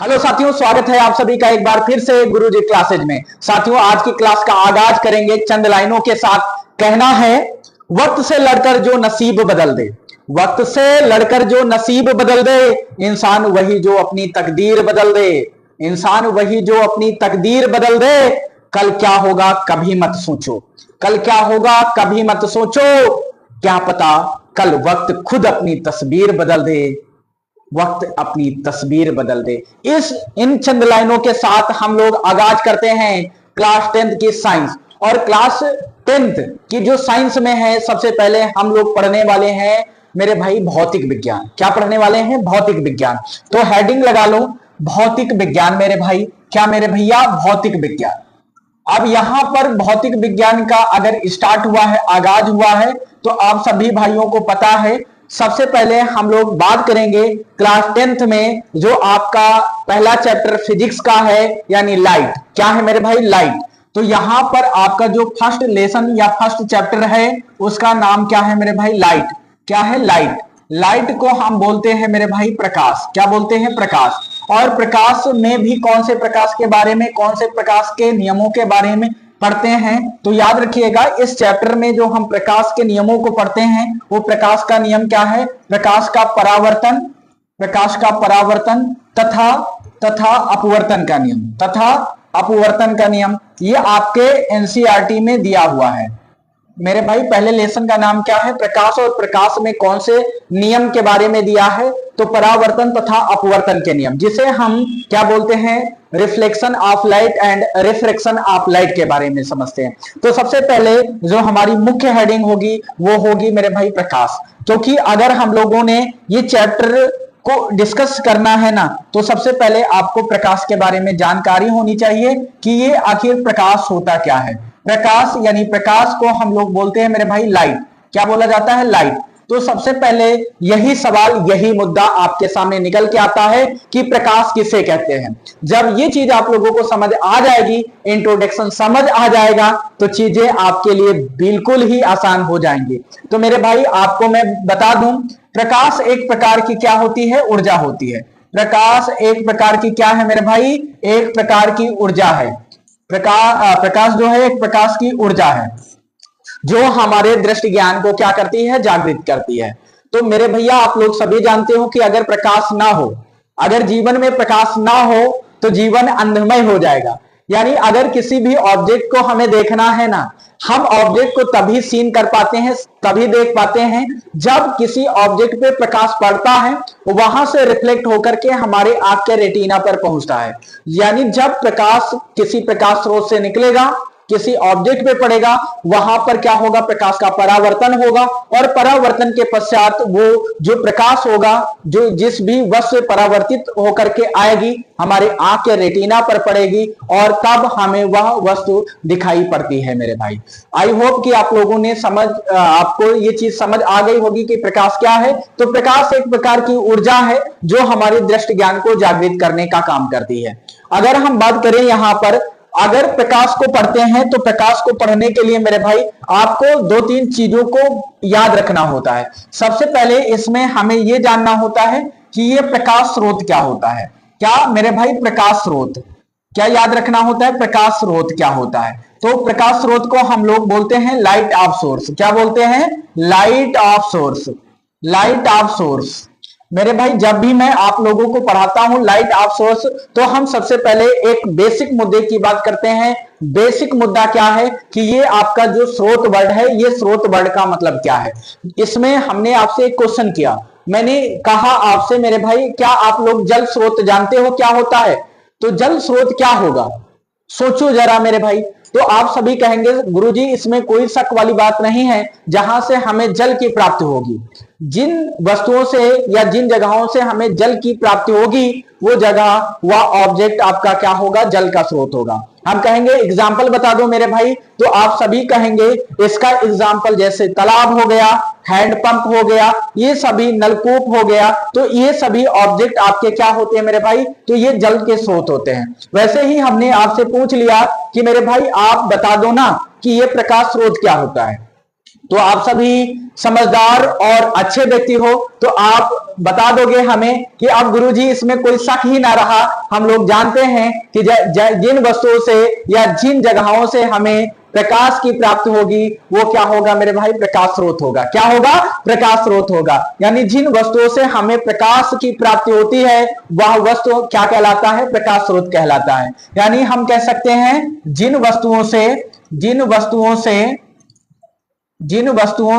Hello साथियों, स्वागत है आप सभी का एक बार फिर से गुरुजी क्लासेज में। साथियों, आज की क्लास का आगाज करेंगे चंद लाइनों के साथ। कहना है, वक्त से लड़कर जो नसीब बदल दे, वक्त से लड़कर जो नसीब बदल दे, इंसान वही जो अपनी तकदीर बदल दे, इंसान वही जो अपनी तकदीर बदल दे। कल क्या होगा कभी मत सोचो, कल क्या होगा कभी मत सोचो, क्या पता कल वक्त खुद अपनी तस्वीर बदल दे, वक्त अपनी तस्वीर बदल दे। इन चंद लाइनों के साथ हम लोग आगाज करते हैं क्लास 10th की साइंस। और क्लास 10th की जो साइंस में है, सबसे पहले हम लोग पढ़ने वाले हैं मेरे भाई भौतिक विज्ञान। क्या पढ़ने वाले हैं? भौतिक विज्ञान। तो हेडिंग लगा लो, भौतिक विज्ञान मेरे भाई। क्या मेरे भैया? भौतिक विज्ञान। अब यहां पर भौतिक विज्ञान का अगर स्टार्ट हुआ है, आगाज हुआ है, तो आप सभी भाइयों को पता है। सबसे पहले हम लोग बात करेंगे क्लास 10th में जो आपका पहला चैप्टर फिजिक्स का है, यानी लाइट। क्या है मेरे भाई? लाइट। तो यहां पर आपका जो फर्स्ट लेसन या फर्स्ट चैप्टर है उसका नाम क्या है मेरे भाई? लाइट। क्या है? लाइट। लाइट को हम बोलते हैं मेरे भाई प्रकाश। क्या बोलते हैं? प्रकाश। और प्रकाश में भी कौन से प्रकाश के बारे में, कौन से प्रकाश के नियमों के बारे में पढ़ते हैं? तो याद रखिएगा, इस चैप्टर में जो हम प्रकाश के नियमों को पढ़ते हैं वो प्रकाश का नियम क्या है? प्रकाश का परावर्तन, प्रकाश का परावर्तन तथा अपवर्तन का नियम, तथा अपवर्तन का नियम। ये आपके एनसीईआरटी में दिया हुआ है मेरे भाई। पहले लेसन का नाम क्या है? प्रकाश। और प्रकाश में कौन से नियम के बारे में दिया है? तो परावर्तन तथा अपवर्तन के नियम, जिसे हम क्या बोलते हैं? Reflection of light and refraction of light के बारे में समझते हैं। तो सबसे पहले जो हमारी मुख्य हेडिंग होगी वो होगी मेरे भाई प्रकाश। क्योंकि अगर हम लोगों ने ये चैप्टर को डिस्कस करना है ना, तो सबसे पहले आपको प्रकाश के बारे में जानकारी होनी चाहिए कि ये आखिर प्रकाश होता क्या है। प्रकाश यानी प्रकाश को हम लोग बोलते हैं मेरे भाई लाइट। क्या बोला जाता है? लाइट। तो सबसे पहले यही सवाल, यही मुद्दा आपके सामने निकल के आता है कि प्रकाश किसे कहते हैं। जब ये चीज आप लोगों को समझ आ जाएगी, इंट्रोडक्शन समझ आ जाएगा, तो चीजें आपके लिए बिल्कुल ही आसान हो जाएंगी। तो मेरे भाई आपको मैं बता दूं, प्रकाश एक प्रकार की क्या होती है? ऊर्जा होती है। प्रकाश एक प्रकार की क्या है मेरे भाई? एक प्रकार की ऊर्जा है। प्रकाश जो है एक प्रकाश की ऊर्जा है जो हमारे दृष्टि ज्ञान को क्या करती है? जागृत करती है। तो मेरे भैया आप लोग सभी जानते हो कि अगर प्रकाश ना हो, अगर जीवन में प्रकाश ना हो तो जीवन अंधमय हो जाएगा। यानी अगर किसी भी ऑब्जेक्ट को हमें देखना है ना, हम ऑब्जेक्ट को तभी सीन कर पाते हैं, तभी देख पाते हैं जब किसी ऑब्जेक्ट पे प्रकाश पड़ता है, वहां से रिफ्लेक्ट होकर के हमारे आंख के रेटिना पर पहुंचता है। यानी जब प्रकाश किसी प्रकाश स्रोत से निकलेगा, किसी ऑब्जेक्ट पे पड़ेगा, वहां पर क्या होगा? प्रकाश का परावर्तन होगा। और परावर्तन के पश्चात वो जो प्रकाश होगा, जो जिस भी वस्तु से परावर्तित होकर के आएगी, हमारे आंख के रेटिना पर पड़ेगी और तब हमें वह वस्तु दिखाई पड़ती है मेरे भाई। आई होप कि आप लोगों ने आपको ये चीज समझ आ गई होगी कि प्रकाश क्या है। तो प्रकाश एक प्रकार की ऊर्जा है जो हमारे दृष्टि ज्ञान को जागृत करने का काम करती है। अगर हम बात करें यहां पर, अगर प्रकाश को पढ़ते हैं तो प्रकाश को पढ़ने के लिए मेरे भाई आपको दो तीन चीजों को याद रखना होता है। सबसे पहले इसमें हमें यह जानना होता है कि यह प्रकाश स्रोत क्या होता है। क्या मेरे भाई? प्रकाश स्रोत। क्या याद रखना होता है? प्रकाश स्रोत क्या होता है? तो प्रकाश स्रोत को हम लोग बोलते हैं लाइट ऑफ सोर्स। क्या बोलते हैं? Light of source. Light of source मेरे भाई, जब भी मैं आप लोगों को पढ़ाता हूं लाइट ऑफ सोर्स, तो हम सबसे पहले एक बेसिक मुद्दे की बात करते हैं। बेसिक मुद्दा क्या है कि ये आपका जो स्रोत वर्ड है, ये स्रोत वर्ड का मतलब क्या है। इसमें हमने आपसे एक क्वेश्चन किया, मैंने कहा आपसे मेरे भाई, क्या आप लोग जल स्रोत जानते हो क्या होता है? तो जल स्रोत क्या होगा? सोचो जरा मेरे भाई। तो आप सभी कहेंगे गुरुजी इसमें कोई शक वाली बात नहीं है, जहां से हमें जल की प्राप्ति होगी, जिन वस्तुओं से या जिन जगहों से हमें जल की प्राप्ति होगी, वो जगह, वह ऑब्जेक्ट आपका क्या होगा? जल का स्रोत होगा। हम कहेंगे एग्जाम्पल बता दो मेरे भाई, तो आप सभी कहेंगे इसका एग्जाम्पल जैसे तालाब हो गया, हैंडपंप हो गया, ये सभी नलकूप हो गया। तो ये सभी ऑब्जेक्ट आपके क्या होते हैं मेरे भाई? तो ये जल के स्रोत होते हैं। वैसे ही हमने आपसे पूछ लिया कि मेरे भाई आप बता दो ना कि ये प्रकाश स्रोत क्या होता है। तो आप सभी समझदार और अच्छे व्यक्ति हो, तो आप बता दोगे हमें कि अब गुरुजी इसमें कोई शक ही ना रहा, हम लोग जानते हैं कि जिन वस्तुओं से या जिन जगहों से हमें प्रकाश की प्राप्ति होगी वो क्या होगा मेरे भाई, प्रकाश स्रोत होगा। क्या होगा, प्रकाश स्रोत होगा। यानी जिन वस्तुओं से हमें प्रकाश की प्राप्ति होती है वह वस्तु क्या कहलाता है, प्रकाश स्रोत कहलाता है। यानी हम कह सकते हैं जिन वस्तुओं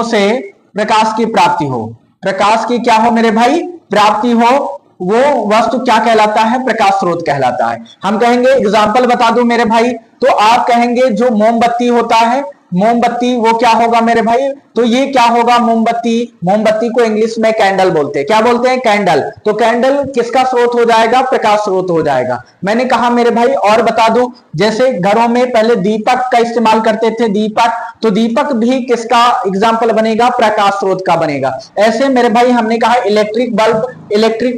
से प्रकाश की प्राप्ति हो, प्रकाश की क्या हो मेरे भाई, प्राप्ति हो, वो वस्तु क्या कहलाता है, प्रकाश स्रोत कहलाता है। हम कहेंगे एग्जाम्पल बता दूं मेरे भाई, तो आप कहेंगे जो मोमबत्ती होता है, मोमबत्ती वो क्या होगा मेरे भाई, तो ये क्या होगा, मोमबत्ती को इंग्लिश में कैंडल बोलते हैं। क्या बोलते हैं, कैंडल। तो कैंडल किसका स्रोत हो जाएगा, प्रकाश स्रोत हो जाएगा। मैंने कहा मेरे भाई और बता दूं, जैसे घरों में पहले दीपक का इस्तेमाल करते थे, दीपक, तो दीपक भी किसका एग्जाम्पल बनेगा, प्रकाश स्रोत का बनेगा। ऐसे मेरे भाई हमने कहा इलेक्ट्रिक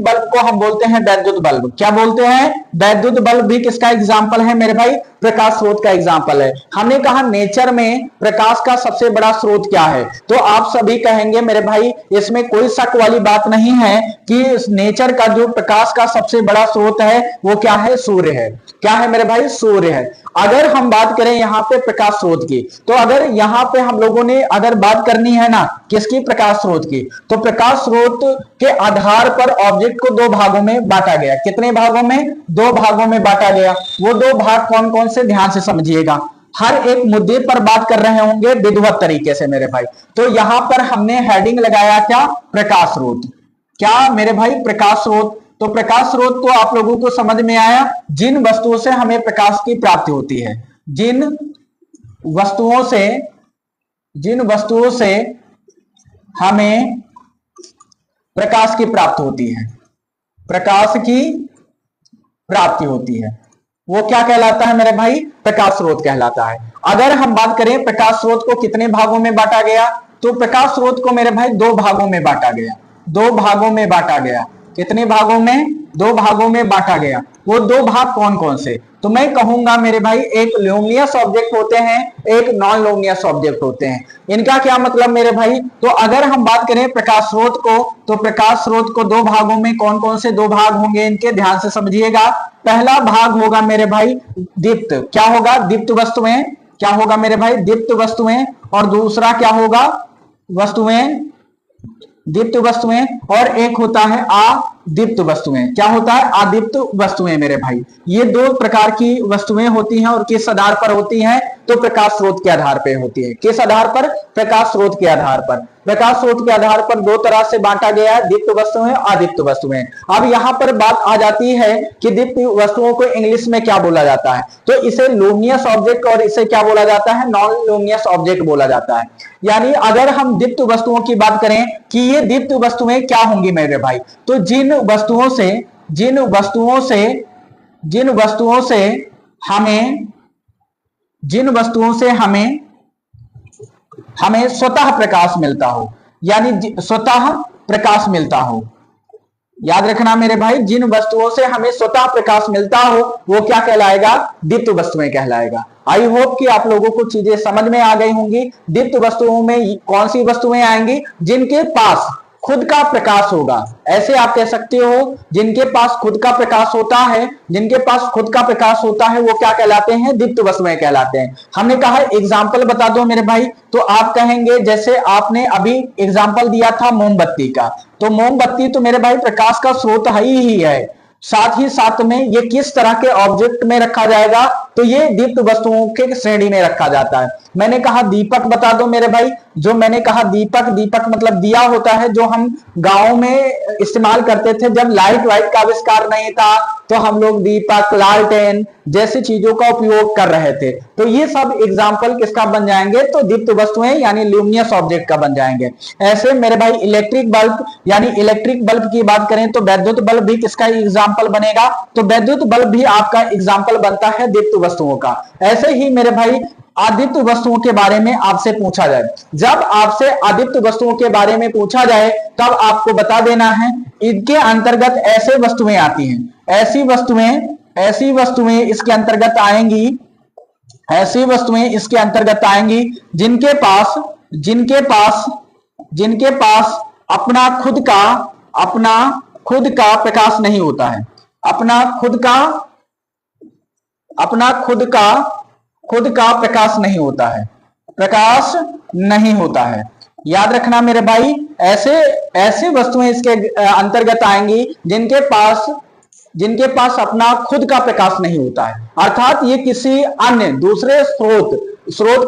बल्ब को हम बोलते हैं वैद्युत बल्ब। क्या बोलते हैं, वैद्युत बल्ब भी किसका एग्जाम्पल है मेरे भाई, प्रकाश स्रोत का एग्जाम्पल है। हमने कहा नेचर में प्रकाश का सबसे बड़ा स्रोत क्या है, तो आप सभी कहेंगे मेरे भाई इसमें कोई शक वाली बात नहीं है कि नेचर का जो प्रकाश का सबसे बड़ा स्रोत है वो क्या है, सूर्य है। क्या है मेरे भाई, सूर्य है। अगर हम बात करें यहाँ पे प्रकाश स्रोत की, तो अगर यहाँ पे हम लोगों ने अगर बात करनी है ना किसकी, प्रकाश स्रोत की, तो प्रकाश स्रोत के आधार पर ऑब्जेक्ट को दो भागों में बांटा गया। कितने भागों में, दो भागों में बांटा गया। वो दो भाग कौन कौन से, ध्यान से समझिएगा, हर एक मुद्दे पर बात कर रहे होंगे विधिवत तरीके से मेरे भाई। तो यहां पर हमने हेडिंग लगाया क्या, प्रकाश स्रोत। क्या मेरे भाई, प्रकाश स्रोत। तो प्रकाश स्रोत तो आप लोगों को समझ में आया, जिन वस्तुओं से हमें प्रकाश की प्राप्ति होती है, जिन वस्तुओं से हमें प्रकाश की प्राप्ति होती है, प्रकाश की प्राप्ति होती है, वो क्या कहलाता है मेरे भाई, प्रकाश स्रोत कहलाता है। अगर हम बात करें प्रकाश स्रोत को कितने भागों में बांटा गया, तो प्रकाश स्रोत को मेरे भाई दो भागों में बांटा गया। दो भागों में बांटा गया। कितने भागों में, दो भागों में बांटा गया। वो दो भाग कौन कौन से, तो मैं कहूंगा मेरे भाई एक ल्यूमिनस ऑब्जेक्ट होते हैं, एक नॉन ल्यूमिनस ऑब्जेक्ट होते हैं। इनका क्या मतलब मेरे भाई, तो अगर हम बात करें प्रकाश स्रोत को, तो प्रकाश स्रोत को दो भागों में, कौन कौन से दो भाग होंगे इनके, ध्यान से समझिएगा। पहला भाग होगा मेरे भाई दीप्त। क्या होगा, दीप्त वस्तुएं। क्या होगा मेरे भाई, दीप्त वस्तुएं। और दूसरा क्या होगा, वस्तुएं, दीप्त वस्तुएं। और एक होता है अदीप्त वस्तुएं। क्या होता है, अदीप्त वस्तुएं मेरे भाई। ये दो प्रकार की वस्तुएं होती हैं और किस आधार पर होती हैं, तो प्रकाश स्रोत के आधार पर होती है। किस आधार पर, प्रकाश स्रोत के आधार पर। प्रकाश स्रोत के आधार पर दो तरह से बांटा गया है, दीप्त वस्तुएं, अदीप्त वस्तुएं। अब यहां पर बात आ जाती है कि दीप्त वस्तुओं को इंग्लिश में क्या बोला जाता है, तो इसे लूमिनस ऑब्जेक्ट और इसे क्या बोला जाता है, नॉन लूमिनस ऑब्जेक्ट बोला जाता है। यानी अगर हम दीप्त वस्तुओं की बात करें कि ये दीप्त वस्तुएं क्या होंगी मेरे भाई, तो जिन वस्तुओं से हमें स्वतः प्रकाश मिलता हो, यानी स्वतः प्रकाश मिलता हो। याद रखना मेरे भाई, जिन वस्तुओं से हमें स्वतः प्रकाश मिलता हो वो क्या कहलाएगा, दीप्त वस्तुएं कहलाएगा। आई होप कि आप लोगों को चीजें समझ में आ गई होंगी। दीप्त वस्तुओं में कौन सी वस्तुएं आएंगी, जिनके पास खुद का प्रकाश होगा। ऐसे आप कह सकते हो जिनके पास खुद का प्रकाश होता है, जिनके पास खुद का प्रकाश होता है वो क्या कहलाते हैं, दीप्त वस्तुएं कहलाते हैं। हमने कहा एग्जाम्पल बता दो मेरे भाई, तो आप कहेंगे जैसे आपने अभी एग्जाम्पल दिया था मोमबत्ती का, तो मोमबत्ती तो मेरे भाई प्रकाश का स्रोत ही है। साथ ही साथ में ये किस तरह के ऑब्जेक्ट में रखा जाएगा, तो ये दीप्त वस्तुओं के श्रेणी में रखा जाता है। मैंने कहा दीपक बता दो मेरे भाई, जो मैंने कहा दीपक मतलब दिया होता है, जो हम गांव में इस्तेमाल करते थे जब लाइट वाइट का आविष्कार नहीं था, तो हम लोग दीपक, लालटेन जैसी चीजों का उपयोग कर रहे थे। तो ये सब एग्जाम्पल किसका बन जाएंगे, तो दीप्त वस्तुएं यानी ल्यूमिनस ऑब्जेक्ट का बन जाएंगे। ऐसे मेरे भाई इलेक्ट्रिक बल्ब, यानी इलेक्ट्रिक बल्ब की बात करें तो वैद्युत बल्ब भी किसका एग्जाम्पल बनेगा, तो वैद्युत बल्ब भी आपका एग्जाम्पल बनता है दीप्त वस्तुओं का। ऐसे ही मेरे भाई अदीप्त वस्तुओं के बारे में आपसे पूछा जाए, जब आपसे अदीप्त वस्तुओं के बारे में पूछा जाए तब आपको बता देना है इनके अंतर्गत ऐसे वस्तुएं आती हैं, ऐसी वस्तुएं इसके अंतर्गत आएंगी, ऐसी वस्तुएं इसके अंतर्गत आएंगी जिनके पास जिनके पास अपना खुद का प्रकाश नहीं होता है, अपना खुद का प्रकाश नहीं होता है, प्रकाश नहीं होता है। याद रखना मेरे भाई, ऐसे वस्तुएं इसके अंतर्गत आएंगी जिनके पास अपना खुद का प्रकाश नहीं होता है, अर्थात ये किसी अन्य दूसरे स्रोत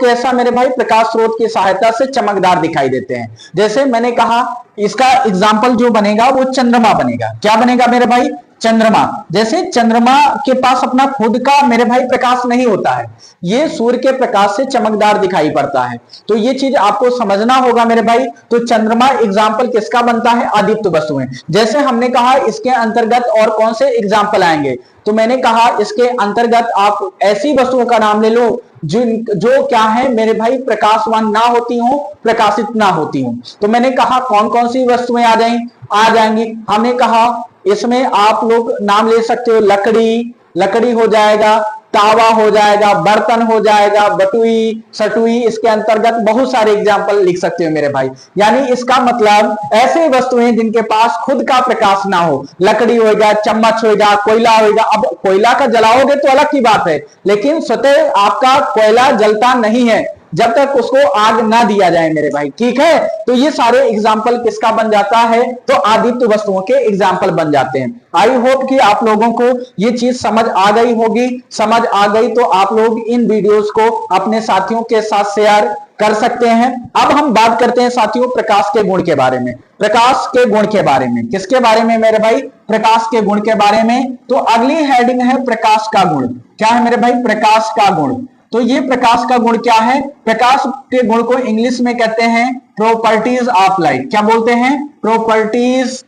कैसा मेरे भाई, प्रकाश स्रोत की सहायता से चमकदार दिखाई देते हैं। जैसे मैंने कहा, इसका एग्जाम्पल जो बनेगा वो चंद्रमा बनेगा। क्या बनेगा मेरे भाई? चंद्रमा। जैसे चंद्रमा के पास अपना खुद का मेरे भाई प्रकाश नहीं होता है, ये सूर्य के प्रकाश से चमकदार दिखाई पड़ता है। तो ये चीज आपको समझना होगा मेरे भाई। तो चंद्रमा एग्जाम्पल किसका बनता है? आदित्य वस्तुएं। जैसे हमने कहा इसके अंतर्गत और कौन से एग्जाम्पल आएंगे, तो मैंने कहा इसके अंतर्गत आप ऐसी वस्तुओं का नाम ले लो जो क्या है मेरे भाई, प्रकाशवान ना होती हो, प्रकाशित ना होती हो। तो मैंने कहा कौन कौन सी वस्तुएं आ जाएंगी। हमने कहा इसमें आप लोग नाम ले सकते हो, लकड़ी हो जाएगा, तावा हो जाएगा, बर्तन हो जाएगा, बटुई, सटुई, इसके अंतर्गत बहुत सारे एग्जाम्पल लिख सकते हो मेरे भाई। यानी इसका मतलब ऐसे वस्तुएं जिनके पास खुद का प्रकाश ना हो, लकड़ी होगा, चम्मच होगा, कोयला होगा। अब कोयला का जलाओगे तो अलग की बात है, लेकिन स्वतः आपका कोयला जलता नहीं है जब तक उसको आग ना दिया जाए मेरे भाई, ठीक है। तो ये सारे एग्जाम्पल किसका बन जाता है? तो आदित्य वस्तुओं के एग्जाम्पल बन जाते हैं। आई होप कि आप लोगों को ये चीज समझ आ गई होगी। समझ आ गई तो आप लोग इन वीडियोस को अपने साथियों के साथ शेयर कर सकते हैं। अब हम बात करते हैं साथियों प्रकाश के गुण के बारे में। प्रकाश के गुण के बारे में किसके बारे में मेरे भाई? प्रकाश के गुण के बारे में। तो अगली हेडिंग है प्रकाश का गुण। क्या है मेरे भाई? प्रकाश का गुण। तो ये प्रकाश का गुण क्या है? प्रकाश के गुण को इंग्लिश में कहते हैं प्रॉपर्टीज ऑफ लाइट। क्या बोलते हैं? Properties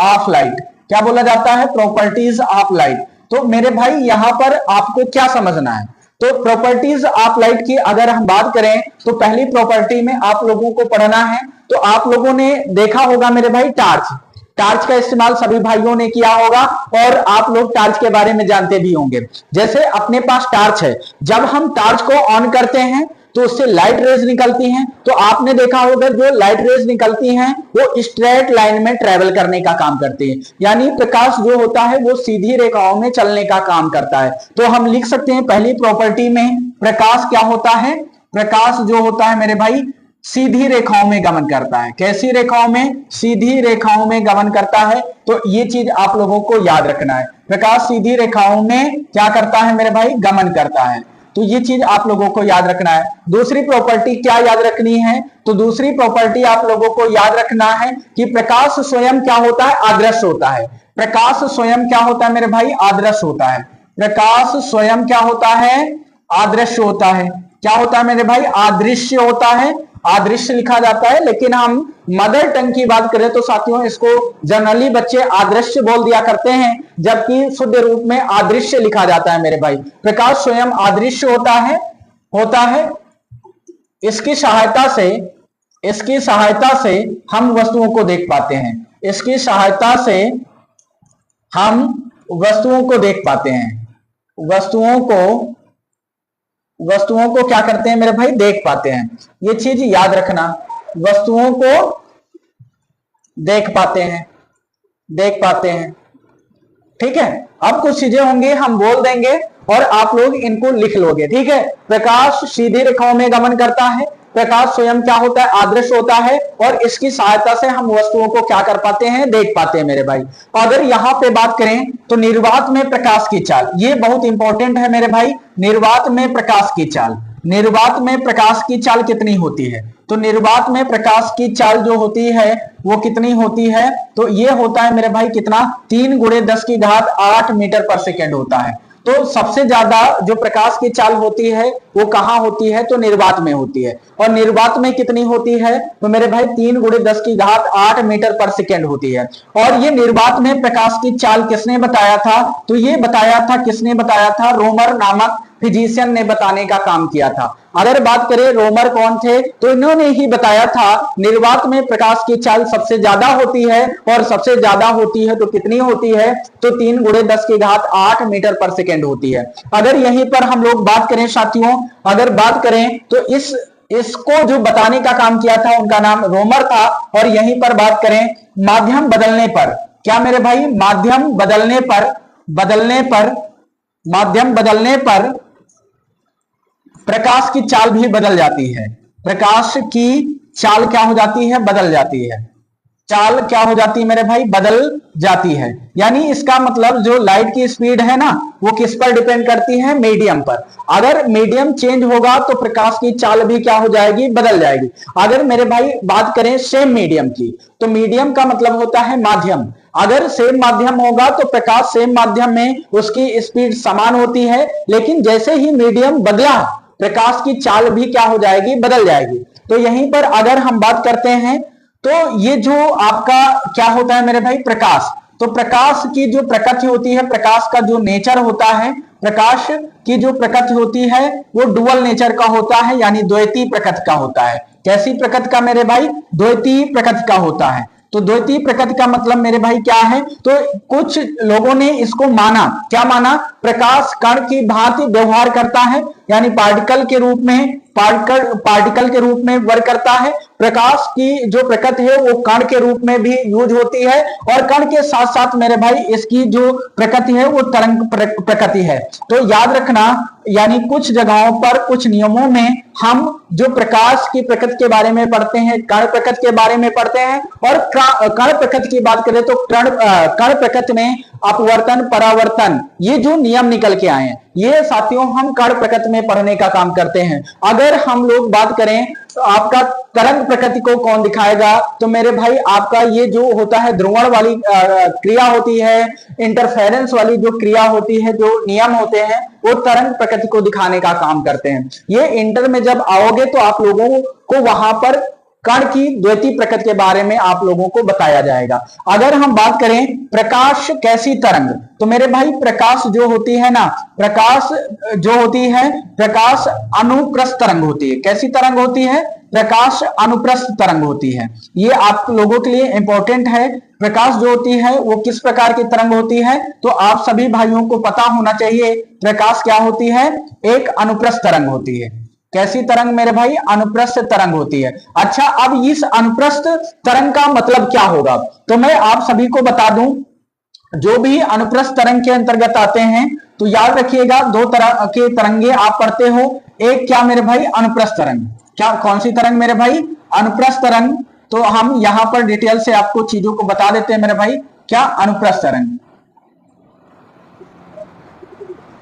of light. क्या बोला जाता है? Properties of light. तो मेरे भाई यहां पर आपको क्या समझना है? तो प्रॉपर्टीज ऑफ लाइट की अगर हम बात करें तो पहली प्रॉपर्टी में आप लोगों को पढ़ना है। तो आप लोगों ने देखा होगा मेरे भाई टार्च का इस्तेमाल सभी भाइयों ने किया होगा और आप लोग टार्च के बारे में जानते भी होंगे। जैसे अपने पास टार्च है, जब हम टार्च को ऑन करते हैं तो उससे लाइट रेज निकलती हैं। तो आपने देखा होगा जो लाइट रेज निकलती हैं वो स्ट्रेट लाइन में ट्रेवल करने का काम करती है, यानी प्रकाश जो होता है वो सीधी रेखाओं में चलने का काम करता है। तो हम लिख सकते हैं पहली प्रॉपर्टी में प्रकाश क्या होता है? प्रकाश जो होता है मेरे भाई सीधी रेखाओं में गमन करता है। कैसी रेखाओं में? सीधी रेखाओं में गमन करता है। तो ये चीज आप लोगों को याद रखना है, प्रकाश सीधी रेखाओं में क्या करता है मेरे भाई? गमन करता है। तो ये चीज आप लोगों को याद रखना है। दूसरी प्रॉपर्टी क्या याद रखनी है? तो दूसरी प्रॉपर्टी आप लोगों को याद रखना है कि प्रकाश स्वयं क्या होता है? अदृश्य होता है। प्रकाश स्वयं क्या होता है मेरे भाई? अदृश्य होता है। प्रकाश स्वयं क्या होता है? अदृश्य होता है। क्या होता है मेरे भाई? अदृश्य होता है। अदृश्य लिखा जाता है, लेकिन हम मदर टंग की बात करें तो साथियों इसको जनरली बच्चे अदृश्य बोल दिया करते हैं, जबकि शुद्ध रूप में अदृश्य लिखा जाता है मेरे भाई। प्रकाश स्वयं अदृश्य होता है। इसकी सहायता से हम वस्तुओं को देख पाते हैं। इसकी सहायता से हम वस्तुओं को देख पाते हैं। वस्तुओं को क्या करते हैं मेरे भाई? देख पाते हैं। ये चीज याद रखना, वस्तुओं को देख पाते हैं। ठीक है। अब कुछ चीजें होंगी हम बोल देंगे और आप लोग इनको लिख लोगे, ठीक है। प्रकाश सीधी रेखाओं में गमन करता है। प्रकाश स्वयं क्या होता है? अदृश्य होता है। और इसकी सहायता से हम वस्तुओं को क्या कर पाते हैं? देख पाते हैं मेरे भाई। अगर यहां पे बात करें तो निर्वात में प्रकाश की चाल, ये बहुत इंपॉर्टेंट है मेरे भाई। निर्वात में प्रकाश की चाल कितनी होती है? तो निर्वात में प्रकाश की चाल जो होती है वो कितनी होती है? तो ये होता है मेरे भाई कितना? 3 × 10⁸ मीटर पर सेकेंड होता है। तो सबसे ज्यादा जो प्रकाश की चाल होती है वो कहां होती है? तो निर्वात में होती है। और निर्वात में कितनी होती है? तो मेरे भाई 3 × 10⁸ मीटर पर सेकेंड होती है। और ये निर्वात में प्रकाश की चाल किसने बताया था? तो ये बताया था, किसने बताया था? रोमर नामक फिजिशियन ने बताने का काम किया था। अगर बात करें रोमर कौन थे, तो इन्होंने ही बताया था निर्वात में प्रकाश की चाल सबसे ज्यादा होती है। और सबसे ज्यादा होती है तो कितनी होती है? तो 3 × 10⁸ मीटर पर सेकेंड होती है। अगर यहीं पर हम लोग बात करें साथियों, अगर बात करें तो इस इसको जो बताने का काम किया था उनका नाम रोमर था। और यहीं पर बात करें माध्यम बदलने पर, क्या मेरे भाई, माध्यम बदलने पर माध्यम बदलने पर प्रकाश की चाल भी बदल जाती है। प्रकाश की चाल क्या हो जाती है, बदल जाती है। चाल क्या हो जाती है मेरे भाई, बदल जाती है। यानी इसका मतलब जो लाइट की स्पीड है ना, वो किस पर डिपेंड करती है, मीडियम पर। अगर मीडियम चेंज होगा तो प्रकाश की चाल भी क्या हो जाएगी, बदल जाएगी। अगर मेरे भाई बात करें सेम मीडियम की, तो मीडियम का मतलब होता है माध्यम। अगर सेम माध्यम होगा तो प्रकाश सेम माध्यम में उसकी स्पीड समान होती है, लेकिन जैसे ही मीडियम बदला प्रकाश की चाल भी क्या हो जाएगी, बदल जाएगी। तो यहीं पर अगर हम बात करते हैं तो ये जो आपका क्या होता है मेरे भाई, प्रकाश, तो प्रकाश की जो प्रकृति होती है, प्रकाश का जो नेचर होता है, प्रकाश की जो प्रकृति होती है वो डुअल नेचर का होता है, यानी द्वैतीय प्रकृति का होता है। कैसी प्रकृति का मेरे भाई, द्वैतीय प्रकृति का होता है। तो द्वैतीय प्रकृति का मतलब मेरे भाई क्या है, तो कुछ लोगों ने इसको माना, क्या माना, प्रकाश कण की भांति व्यवहार करता है, यानी पार्टिकल के रूप में वर्क करता है। प्रकाश की जो प्रकृति है वो कण के रूप में भी यूज होती है, और कण के साथ साथ मेरे भाई इसकी जो प्रकृति है वो तरंग प्रकृति है। तो याद रखना, यानी कुछ जगहों पर कुछ नियमों में हम जो प्रकाश की प्रकृति के बारे में पढ़ते हैं, कण प्रकृति के बारे में पढ़ते हैं, और कण प्रकृति की बात करें तो कण प्रकृति में अपवर्तन परावर्तन ये जो नियम निकल के आए हैं, ये साथियों हम कण प्रकृति में पढ़ने का काम करते हैं। अगर हम लोग बात करें तो आपका तरंग प्रकृति को कौन दिखाएगा, तो मेरे भाई आपका ये जो होता है ध्रुवण वाली क्रिया होती है, इंटरफेरेंस वाली जो क्रिया होती है, जो नियम होते हैं, वो तरंग प्रकृति को दिखाने का काम करते हैं। ये इंटर में जब आओगे तो आप लोगों को वहां पर कण की द्वैतीय प्रकृति के बारे में आप लोगों को बताया जाएगा। अगर हम बात करें प्रकाश कैसी तरंग, तो मेरे भाई प्रकाश जो होती है ना, प्रकाश जो होती है, प्रकाश अनुप्रस्थ तरंग होती है। कैसी तरंग होती है, प्रकाश अनुप्रस्थ तरंग होती है। ये आप लोगों के लिए इंपॉर्टेंट है। प्रकाश जो होती है वो किस प्रकार की तरंग होती है, तो आप सभी भाइयों को पता होना चाहिए प्रकाश क्या होती है, एक अनुप्रस्थ तरंग होती है। कैसी तरंग मेरे भाई, अनुप्रस्थ तरंग होती है। अच्छा, अब इस अनुप्रस्थ तरंग का मतलब क्या होगा, तो मैं आप सभी को बता दूं, जो भी अनुप्रस्थ तरंग के अंतर्गत आते हैं तो याद रखिएगा दो तरह के तरंगे आप पढ़ते हो। एक क्या मेरे भाई, अनुप्रस्थ तरंग। क्या, कौन सी तरंग मेरे भाई, अनुप्रस्थ तरंग। तो हम यहां पर डिटेल से आपको चीजों को बता देते हैं मेरे भाई। क्या अनुप्रस्थ तरंग,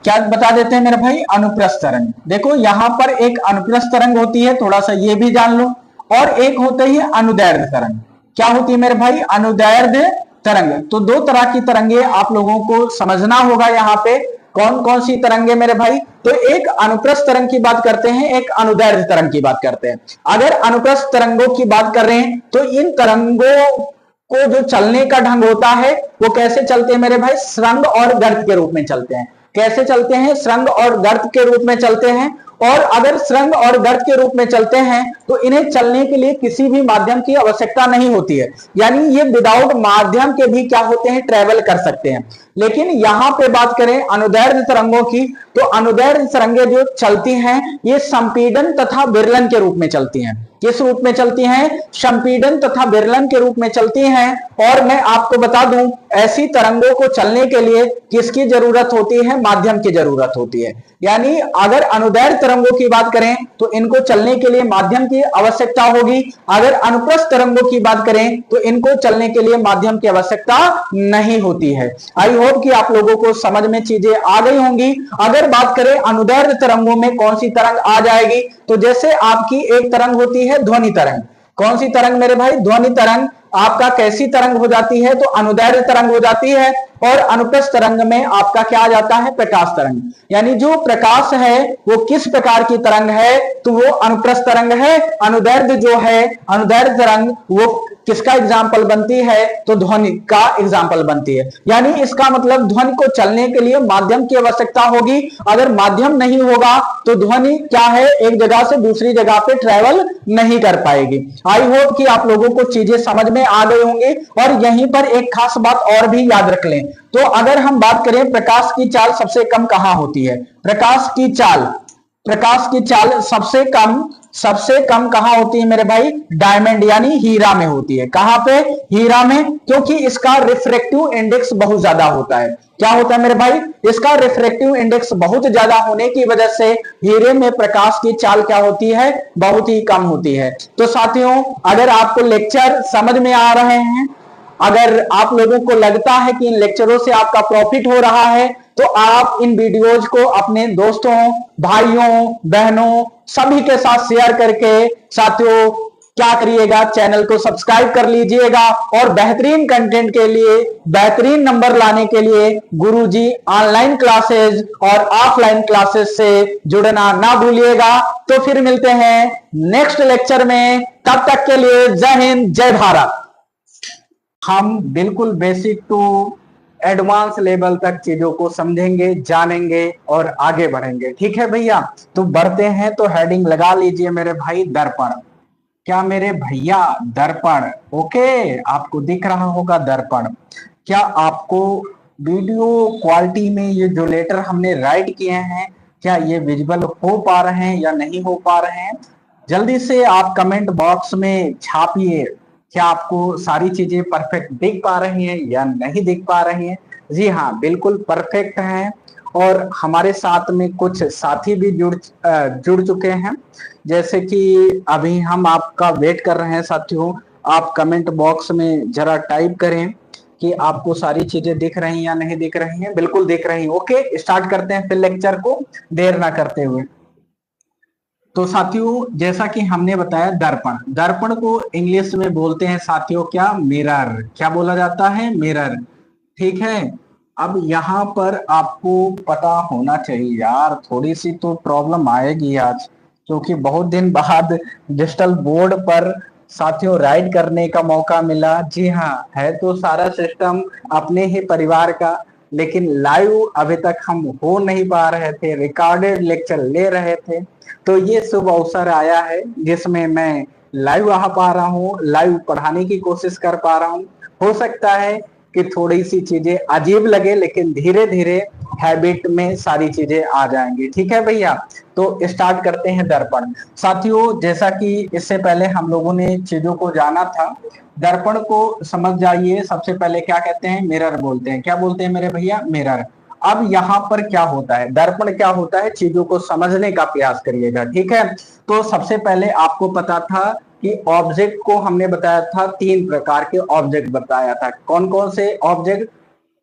क्या बता देते हैं मेरे भाई, अनुप्रस्थ तरंग। देखो यहां पर एक अनुप्रस्थ तरंग होती है, थोड़ा सा ये भी जान लो, और एक होते ही अनुदैर्ध्य तरंग। क्या होती है मेरे भाई, अनुदैर्ध्य तरंग। तो दो तरह की तरंगे आप लोगों को समझना होगा। यहाँ पे कौन कौन सी तरंगे मेरे भाई, तो एक अनुप्रस्थ तरंग की बात करते हैं, एक अनुदैर्ध्य तरंग की बात करते हैं। अगर अनुप्रस्थ तरंगों की बात कर रहे हैं तो इन तरंगों को जो चलने का ढंग होता है वो कैसे चलते हैं मेरे भाई, श्रृंग और गर्त के रूप में चलते हैं। कैसे चलते हैं, श्रृंग और गर्त के रूप में चलते हैं। और अगर श्रृंग और गर्त के रूप में चलते हैं तो इन्हें चलने के लिए किसी भी माध्यम की आवश्यकता नहीं होती है, यानी ये विदाउट माध्यम के भी क्या होते हैं, ट्रेवल कर सकते हैं। लेकिन यहां पे बात करें अनुदैर्ध्य तरंगों की, तो अनुदैर्ध्य तरंगे जो चलती हैं ये संपीड़न तथा विरलन के रूप में चलती हैं। किस रूप में चलती हैं, संपीड़न तथा विरलन के रूप में चलती हैं। और मैं आपको बता दूं, ऐसी तरंगों को चलने के लिए किसकी जरूरत होती है, माध्यम की जरूरत होती है। यानी अगर अनुदैर्ध्य तरंगों की बात करें तो इनको चलने के लिए माध्यम की आवश्यकता होगी। अगर अनुप्रस्थ तरंगों की बात करें तो इनको चलने के लिए माध्यम की आवश्यकता नहीं होती है। आई होप कि आप लोगों को समझ में चीजें आ गई होंगी। अगर बात करें अनुदैर्ध्य तरंगों में कौन सी तरंग आ जाएगी, तो जैसे आपकी एक तरंग होती है ध्वनि तरंग। कौन सी तरंग मेरे भाई, ध्वनि तरंग। आपका कैसी तरंग हो जाती है, तो अनुदैर्ध्य तरंग हो जाती है। और अनुप्रस्थ तरंग में आपका क्या आ जाता है, प्रकाश तरंग। यानी जो प्रकाश है वो किस प्रकार की तरंग है, तो वो अनुप्रस्थ तरंग है। अनुदैर्ध्य जो है, अनुदैर्ध्य तरंग वो किसका एग्जाम्पल बनती है, तो ध्वनि का एग्जाम्पल बनती है। यानी इसका मतलब ध्वनि को चलने के लिए माध्यम की आवश्यकता होगी। अगर माध्यम नहीं होगा तो ध्वनि क्या है, एक जगह से दूसरी जगह पे ट्रेवल नहीं कर पाएगी। आई होप कि आप लोगों को चीजें समझ में आ गई होंगी। और यहीं पर एक खास बात और भी याद रख लें, तो अगर हम बात करें प्रकाश की चाल सबसे कम कहां होती है, प्रकाश की चाल सबसे कम सबसे कम कहां होती है मेरे भाई? डायमंड यानी हीरा में होती है। कहां पे? हीरा में, क्योंकि इसका रिफ्रैक्टिव इंडेक्स बहुत ज्यादा होता है। क्या होता है मेरे भाई? इसका रिफ्रैक्टिव इंडेक्स बहुत ज्यादा होने की वजह से हीरे में प्रकाश की चाल क्या होती है? बहुत ही कम होती है। तो साथियों, अगर आपको लेक्चर समझ में आ रहे हैं, अगर आप लोगों को लगता है कि इन लेक्चरों से आपका प्रॉफिट हो रहा है, तो आप इन वीडियोज को अपने दोस्तों, भाइयों, बहनों सभी के साथ शेयर करके साथियों क्या करिएगा? चैनल को सब्सक्राइब कर लीजिएगा और बेहतरीन कंटेंट के लिए, बेहतरीन नंबर लाने के लिए गुरुजी ऑनलाइन क्लासेस और ऑफलाइन क्लासेस से जुड़ना ना भूलिएगा। तो फिर मिलते हैं नेक्स्ट लेक्चर में, तब तक के लिए जय हिंद, जय भारत। हम बिल्कुल बेसिक टू एडवांस लेवल तक चीजों को समझेंगे, जानेंगे और आगे बढ़ेंगे। ठीक है भैया, तो बढ़ते हैं। तो हेडिंग लगा लीजिए मेरे भाई, दर्पण। क्या मेरे भैया? दर्पण। ओके, आपको दिख रहा होगा दर्पण। क्या आपको वीडियो क्वालिटी में ये जो लेटर हमने राइट किए हैं, क्या ये विजिबल हो पा रहे हैं या नहीं हो पा रहे हैं? जल्दी से आप कमेंट बॉक्स में छापिए, क्या आपको सारी चीजें परफेक्ट दिख पा रही हैं या नहीं दिख पा रही हैं? जी हाँ, बिल्कुल परफेक्ट हैं। और हमारे साथ में कुछ साथी भी जुड़ चुके हैं, जैसे कि अभी हम आपका वेट कर रहे हैं साथियों। आप कमेंट बॉक्स में जरा टाइप करें कि आपको सारी चीजें दिख रही हैं या नहीं दिख रही हैं। बिल्कुल दिख रही हैं। ओके, स्टार्ट करते हैं फिर लेक्चर को, देर ना करते हुए। तो साथियों, जैसा कि हमने बताया, दर्पण। दर्पण को इंग्लिश में बोलते हैं साथियों क्या? मिरर। क्या बोला जाता है? मिरर। ठीक है। अब यहाँ पर आपको पता होना चाहिए यार, थोड़ी सी तो प्रॉब्लम आएगी आज, क्योंकि बहुत दिन बाद डिजिटल बोर्ड पर साथियों राइड करने का मौका मिला। जी हाँ, है तो सारा सिस्टम अपने ही परिवार का, लेकिन लाइव अभी तक हम हो नहीं पा रहे थे, रिकॉर्डेड लेक्चर ले रहे थे। तो ये शुभ अवसर आया है जिसमें मैं लाइव आ पा रहा हूँ, लाइव पढ़ाने की कोशिश कर पा रहा हूँ। हो सकता है कि थोड़ी सी चीजें अजीब लगे, लेकिन धीरे धीरे हैबिट में सारी चीजें आ जाएंगी। ठीक है भैया, तो स्टार्ट करते हैं दर्पण। साथियों, जैसा कि इससे पहले हम लोगों ने चीजों को जाना था, दर्पण को समझ जाइए। सबसे पहले क्या कहते हैं? मिरर बोलते हैं। क्या बोलते हैं मेरे भैया? मिरर। अब यहाँ पर क्या होता है? दर्पण क्या होता है? चीजों को समझने का प्रयास करिएगा। ठीक है, तो सबसे पहले आपको पता था कि ऑब्जेक्ट को हमने बताया था, 3 प्रकार के ऑब्जेक्ट बताया था। कौन कौन से object?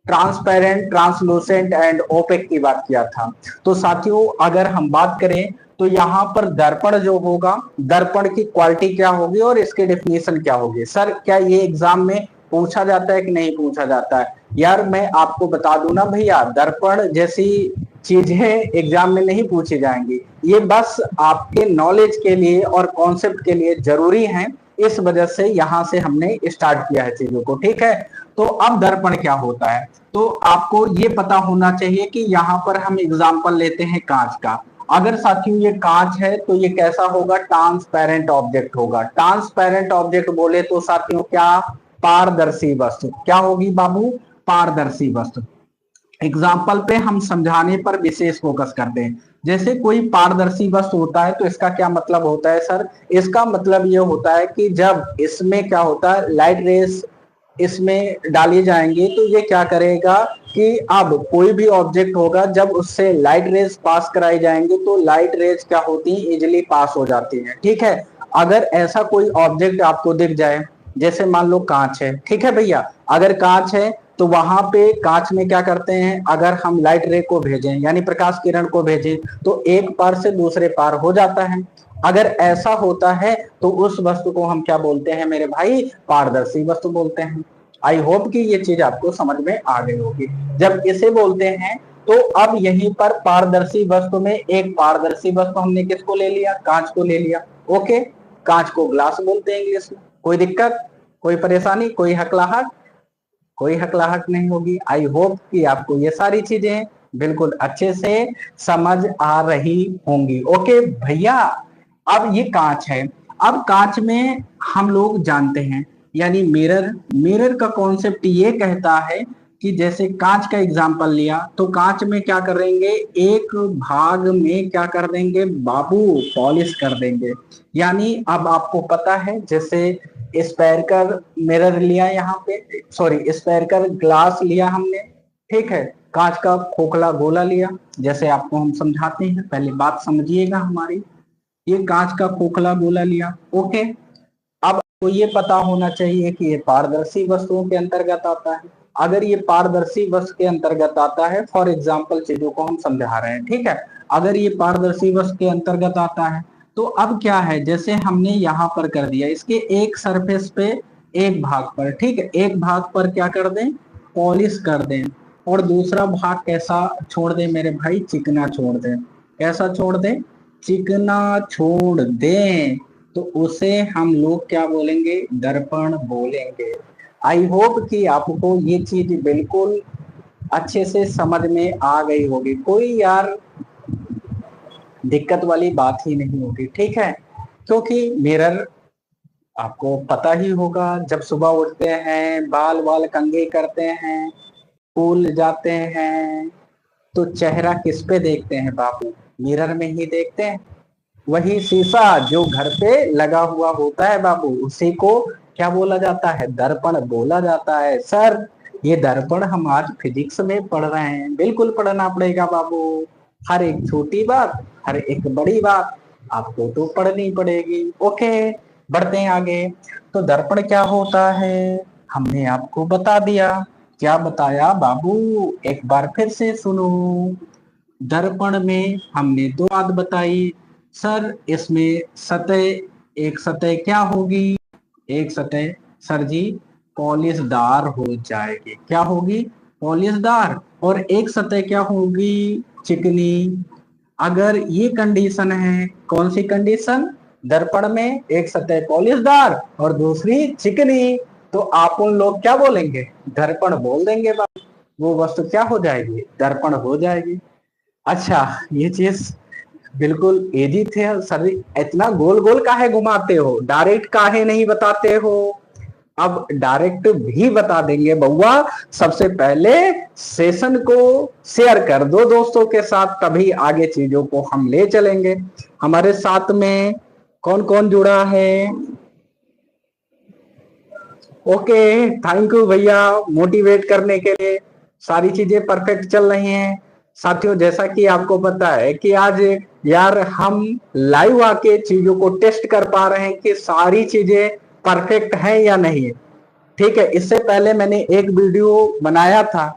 Transparent, translucent and opaque की बात किया था। तो साथियों, अगर हम बात करें तो यहाँ पर दर्पण जो होगा, दर्पण की क्वालिटी क्या होगी और इसके डेफिनेशन क्या होगी? सर, क्या ये एग्जाम में पूछा जाता है कि नहीं पूछा जाता है? यार मैं आपको बता दूं ना भैया, दर्पण जैसी चीजें एग्जाम में नहीं पूछी जाएंगी। ये बस आपके नॉलेज के लिए और कॉन्सेप्ट के लिए जरूरी है, इस वजह से यहां से हमने स्टार्ट किया है चीजों को। ठीक है, तो अब दर्पण क्या होता है? तो आपको ये पता होना चाहिए कि यहाँ पर हम एग्जाम्पल लेते हैं कांच का। अगर साथियों ये कांच है तो ये कैसा होगा? ट्रांसपेरेंट ऑब्जेक्ट होगा। ट्रांसपेरेंट ऑब्जेक्ट बोले तो साथियों क्या? पारदर्शी वस्तु। क्या होगी बाबू? पारदर्शी वस्तु। एग्जाम्पल पे हम समझाने पर विशेष फोकस करते हैं। जैसे कोई पारदर्शी वस्तु होता है तो इसका क्या मतलब होता है सर? इसका मतलब ये होता है कि जब इसमें क्या होता है, लाइट रेस इसमें डाली जाएंगे तो ये क्या करेगा कि अब कोई भी ऑब्जेक्ट होगा, जब उससे लाइट रेज पास कराई जाएंगे तो लाइट रेज क्या होती है? इजिली पास हो जाती है। ठीक है, अगर ऐसा कोई ऑब्जेक्ट आपको दिख जाए, जैसे मान लो कांच है। ठीक है भैया, अगर कांच है तो वहां पे कांच में क्या करते हैं? अगर हम लाइट रे को भेजें यानी प्रकाश किरण को भेजें तो एक पार से दूसरे पार हो जाता है। अगर ऐसा होता है तो उस वस्तु को हम क्या बोलते हैं मेरे भाई? पारदर्शी वस्तु बोलते हैं। आई होप कि ये चीज आपको समझ में आ गई होगी। जब इसे बोलते हैं तो अब यहीं पर पारदर्शी वस्तु में एक पारदर्शी वस्तु हमने किसको ले लिया? कांच को ले लिया। ओके, कांच को ग्लास बोलते हैं इंग्लिश में। कोई दिक्कत, कोई परेशानी, कोई हकलाहट? कोई हकलाहट नहीं होगी। आई होप कि आपको ये सारी चीजें बिल्कुल अच्छे से समझ आ रही होंगी। ओके भैया, अब ये कांच है। अब कांच में हम लोग जानते हैं, यानी मिरर। मिरर का कॉन्सेप्ट ये कहता है कि जैसे कांच का एग्जांपल लिया तो कांच में क्या करेंगे, एक भाग में क्या कर देंगे बाबू, पॉलिश कर देंगे। यानी अब आपको पता है, जैसे स्पेरिकल मिरर लिया यहाँ पे, सॉरी स्पेरिकल ग्लास लिया हमने, ठीक है, कांच का खोखला गोला लिया, जैसे आपको हम समझाते हैं, पहले बात समझिएगा हमारी। ये कांच का खोखला गोला लिया, ओके। अब तो ये पता होना चाहिए कि ये पारदर्शी वस्तुओं के अंतर्गत आता है। अगर ये पारदर्शी वस्तु के अंतर्गत आता है, फॉर एग्जाम्पल चीजों को हम समझा रहे हैं, ठीक है, अगर ये पारदर्शी वस्तु के अंतर्गत आता है तो अब क्या है, जैसे हमने यहाँ पर कर दिया, इसके एक सरफेस पे एक भाग पर, ठीक है, एक भाग पर क्या कर दें, पॉलिश कर दें, और दूसरा भाग कैसा छोड़ दें मेरे भाई, चिकना छोड़ दें। कैसा छोड़ दें, चिकना छोड़ दें, तो उसे हम लोग क्या बोलेंगे, दर्पण बोलेंगे। आई होप कि आपको ये चीज बिल्कुल अच्छे से समझ में आ गई होगी, कोई यार दिक्कत वाली बात ही नहीं होगी, ठीक है। क्योंकि मिरर आपको पता ही होगा, जब सुबह उठते हैं, बाल वाल कंघे करते हैं, स्कूल जाते हैं, तो चेहरा किस पे देखते हैं बाबू, मिरर में ही देखते हैं। वही शीशा जो घर पे लगा हुआ होता है बाबू, उसी को क्या बोला जाता है, दर्पण बोला जाता है। सर ये दर्पण हम आज फिजिक्स में पढ़ रहे हैं, बिल्कुल पढ़ना पड़ेगा बाबू, हर एक छोटी बात, हर एक बड़ी बात आपको तो पढ़नी पड़ेगी। ओके, बढ़ते हैं आगे। तो दर्पण क्या होता है हमने आपको बता दिया, क्या बताया बाबू, एक बार फिर से सुनो। दर्पण में हमने दो बात बताई, सर इसमें सतह, एक सतह क्या होगी, एक सतह सर जी पॉलिशदार हो जाएगी, क्या होगी, पॉलिशदार, और एक सतह क्या होगी, चिकनी। अगर ये कंडीशन है, कौन सी कंडीशन, दर्पण में एक सतह पॉलिशदार और दूसरी चिकनी, तो आप उन लोग क्या बोलेंगे, दर्पण बोल देंगे, वो वस्तु क्या हो जाएगी, दर्पण हो जाएगी। अच्छा, ये चीज बिल्कुल इजी थे सर, इतना गोल गोल काहे घुमाते हो, डायरेक्ट काहे नहीं बताते हो। अब डायरेक्ट भी बता देंगे बउआ, सबसे पहले सेशन को शेयर कर दो दोस्तों के साथ, तभी आगे चीजों को हम ले चलेंगे। हमारे साथ में कौन कौन जुड़ा है, ओके, थैंक यू भैया मोटिवेट करने के लिए, सारी चीजें परफेक्ट चल रही हैं। साथियों जैसा कि आपको पता है कि आज यार हम लाइव आके चीजों को टेस्ट कर पा रहे हैं कि सारी चीजें परफेक्ट हैं या नहीं, ठीक है। इससे पहले मैंने एक वीडियो बनाया था,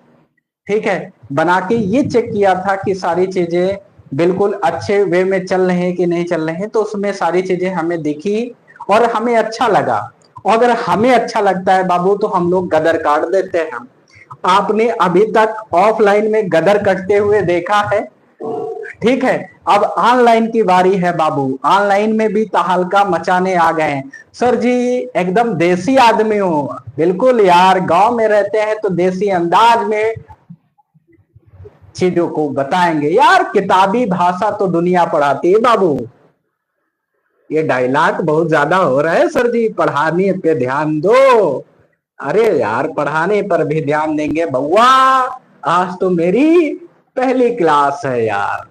ठीक है, बना के ये चेक किया था कि सारी चीजें बिल्कुल अच्छे वे में चल रहे हैं कि नहीं चल रहे हैं, तो उसमें सारी चीजें हमें दिखी और हमें अच्छा लगा। और अगर हमें अच्छा लगता है बाबू तो हम लोग गदर काट देते हैं। आपने अभी तक ऑफलाइन में गदर कटते हुए देखा है, ठीक है, अब ऑनलाइन की बारी है बाबू, ऑनलाइन में भी तहलका मचाने आ गए हैं। सर जी एकदम देसी आदमी हो, बिल्कुल यार, गांव में रहते हैं तो देसी अंदाज में चीजों को बताएंगे यार, किताबी भाषा तो दुनिया पढ़ाती है बाबू। ये डायलॉग बहुत ज्यादा हो रहा है सर जी, पढ़ाने पे ध्यान दो। अरे यार पढ़ाने पर भी ध्यान देंगे बउआ, आज तो मेरी पहली क्लास है यार,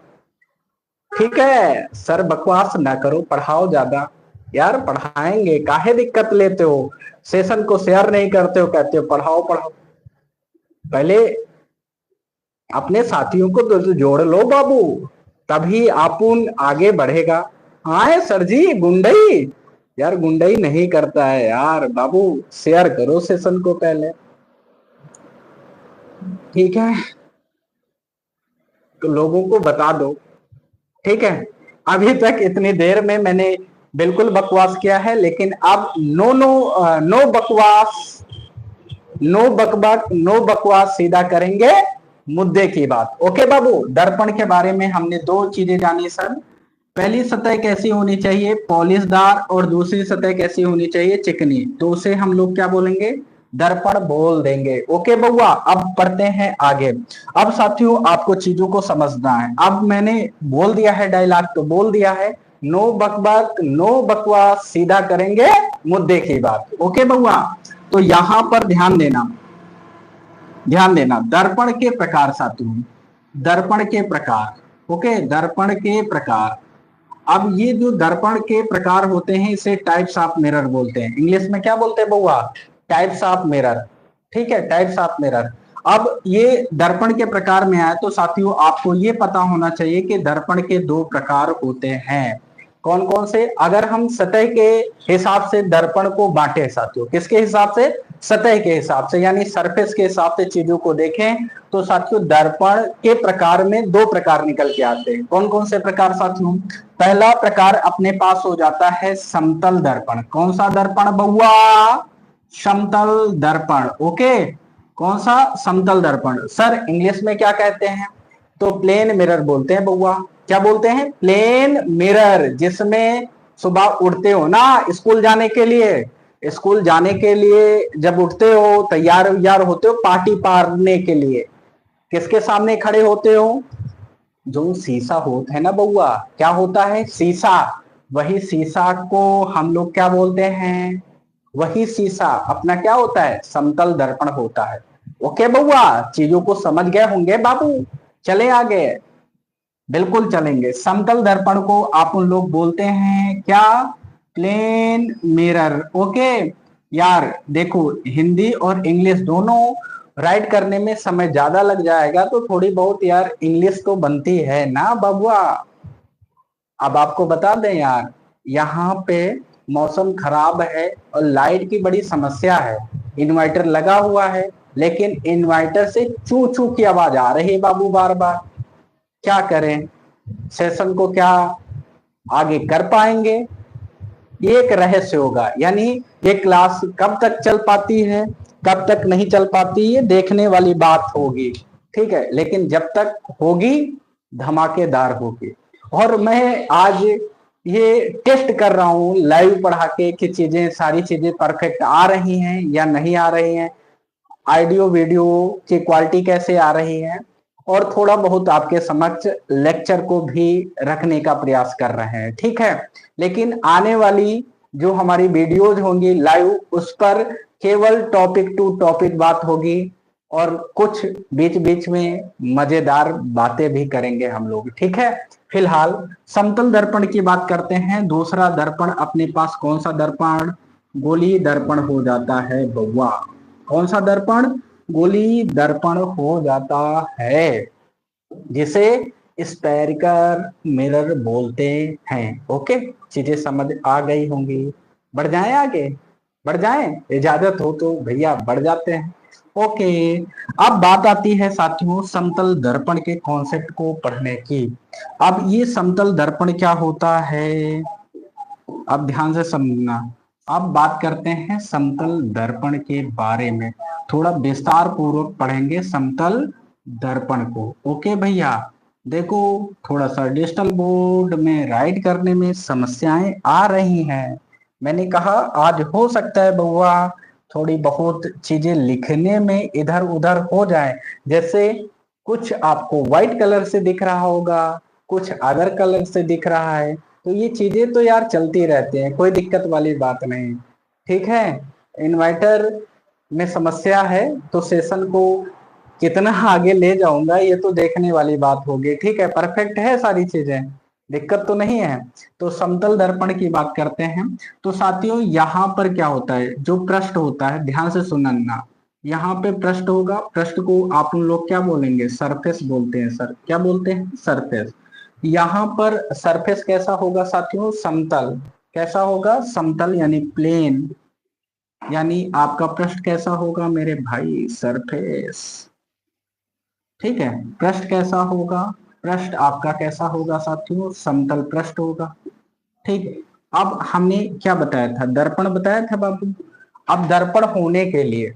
ठीक है। सर बकवास ना करो, पढ़ाओ ज्यादा यार, पढ़ाएंगे, काहे दिक्कत लेते हो, सेशन को शेयर नहीं करते हो, कहते हो पढ़ाओ पढ़ाओ। पहले अपने साथियों को तो जोड़ लो बाबू, तभी आपुन आगे बढ़ेगा। हाँ सर जी, गुंडई यार, गुंडई नहीं करता है यार बाबू, शेयर करो सेशन को पहले, ठीक है, तो लोगों को बता दो, ठीक है। अभी तक इतनी देर में मैंने बिल्कुल बकवास किया है, लेकिन अब नो बकवास, नो बकवास, सीधा करेंगे मुद्दे की बात। ओके बाबू, दर्पण के बारे में हमने दो चीजें जानी सर, पहली सतह कैसी होनी चाहिए, पॉलिशदार, और दूसरी सतह कैसी होनी चाहिए, चिकनी, तो उसे हम लोग क्या बोलेंगे, दर्पण बोल देंगे। ओके बउआ, अब पढ़ते हैं आगे। अब साथियों आपको चीजों को समझना है, अब मैंने बोल दिया है डायलॉग तो बोल दिया है, नो बकबक नो बकवास, सीधा करेंगे मुद्दे की बात। ओके बउआ, तो यहां पर ध्यान देना, ध्यान देना, दर्पण के प्रकार साथियों, दर्पण के प्रकार। ओके, दर्पण के प्रकार। अब ये जो दर्पण के प्रकार होते हैं इसे टाइप्स ऑफ मिरर बोलते हैं। इंग्लिश में क्या बोलते हैं बउआ? Types of mirror. ठीक है, टाइप्स ऑफ मिरर। अब ये दर्पण के प्रकार में आए तो साथियों आपको ये पता होना चाहिए कि दर्पण के दो प्रकार होते हैं। कौन कौन से? अगर हम सतह के हिसाब से दर्पण को बांटे साथियों, किसके हिसाब से? सतह के हिसाब से, यानी सरफेस के हिसाब से चीजों को देखें तो साथियों दर्पण के प्रकार में दो प्रकार निकल के आते हैं। कौन कौन से प्रकार साथियों? पहला प्रकार अपने पास हो जाता है समतल दर्पण। कौन सा दर्पण बउआ? समतल दर्पण। ओके, कौन सा? समतल दर्पण। सर इंग्लिश में क्या कहते हैं? तो प्लेन मिरर बोलते हैं बउआ। क्या बोलते हैं? प्लेन मिरर, जिसमें सुबह उठते हो ना स्कूल जाने के लिए, स्कूल जाने के लिए जब उठते हो तैयार यार होते हो पार्टी पारने के लिए, किसके सामने खड़े होते हो? जो शीशा होता है ना बउआ, क्या होता है? शीशा। वही शीशा को हम लोग क्या बोलते हैं? वही शीशा अपना क्या होता है? समतल दर्पण होता है। ओके बउआ, चीजों को समझ गए होंगे बाबू? चले आगे, बिल्कुल चलेंगे। समतल दर्पण को आप उन लोग बोलते हैं क्या? Plane mirror. ओके यार देखो, हिंदी और इंग्लिश दोनों राइट करने में समय ज्यादा लग जाएगा तो थोड़ी बहुत यार इंग्लिश तो बनती है ना बबुआ। अब आपको बता दें यार, यहाँ पे मौसम खराब है और लाइट की बड़ी समस्या है। इन्वर्टर लगा हुआ है लेकिन इन्वर्टर से चू चू की आवाज आ रही है बाबू बार बार। क्या करें? सेशन को क्या आगे कर पाएंगे? ये एक रहस्य होगा, यानी ये क्लास कब तक चल पाती है कब तक नहीं चल पाती ये देखने वाली बात होगी। ठीक है, लेकिन जब तक होगी धमाकेदार होगी। और मैं आज ये टेस्ट कर रहा हूँ लाइव पढ़ा के कि चीजें सारी चीजें परफेक्ट आ रही हैं या नहीं आ रही हैं, ऑडियो वीडियो की क्वालिटी कैसे आ रही है, और थोड़ा बहुत आपके समक्ष लेक्चर को भी रखने का प्रयास कर रहे हैं। ठीक है, लेकिन आने वाली जो हमारी वीडियोज होंगी लाइव उस पर केवल टॉपिक टू टॉपिक बात होगी और कुछ बीच बीच में मजेदार बातें भी करेंगे हम लोग। ठीक है, फिलहाल समतल दर्पण की बात करते हैं। दूसरा दर्पण अपने पास कौन सा दर्पण? गोलीय दर्पण हो जाता है बउआ। कौन सा दर्पण? गोलीय दर्पण हो जाता है, जिसे स्पेरिकल मिरर बोलते हैं। ओके, चीजें समझ आ गई होंगी। बढ़ जाएं आगे? बढ़ जाएं? इजाजत हो तो भैया बढ़ जाते हैं। ओके, अब बात आती है साथियों समतल दर्पण के कॉन्सेप्ट को पढ़ने की। अब ये समतल दर्पण क्या होता है, अब ध्यान से समझना। अब बात करते हैं समतल दर्पण के बारे में, थोड़ा विस्तार पूर्वक पढ़ेंगे समतल दर्पण को। ओके भैया, देखो थोड़ा सा डिजिटल बोर्ड में राइट करने में समस्याएं आ रही हैं। मैंने कहा आज हो सकता है बउआ थोड़ी बहुत चीजें लिखने में इधर उधर हो जाए, जैसे कुछ आपको व्हाइट कलर से दिख रहा होगा, कुछ अदर कलर से दिख रहा है, तो ये चीजें तो यार चलती रहती हैं, कोई दिक्कत वाली बात नहीं। ठीक है, इन्वर्टर में समस्या है तो सेशन को कितना आगे ले जाऊंगा ये तो देखने वाली बात होगी। ठीक है, परफेक्ट है सारी चीजें, दिक्कत तो नहीं है। तो समतल दर्पण की बात करते हैं तो साथियों यहाँ पर क्या होता है, जो पृष्ठ होता है ध्यान से सुनना, यहाँ पे पृष्ठ होगा, पृष्ठ को आप लोग क्या बोलेंगे? सरफेस बोलते हैं। सर क्या बोलते हैं? सरफेस। यहाँ पर सरफेस कैसा होगा साथियों? समतल। कैसा होगा? समतल, यानी प्लेन। यानी आपका पृष्ठ कैसा होगा मेरे भाई? सरफेस। ठीक है, पृष्ठ कैसा होगा? पृष्ठ आपका कैसा होगा साथियों? समतल पृष्ठ होगा। ठीक है, अब हमने क्या बताया था? दर्पण बताया था बाबू। अब दर्पण होने के लिए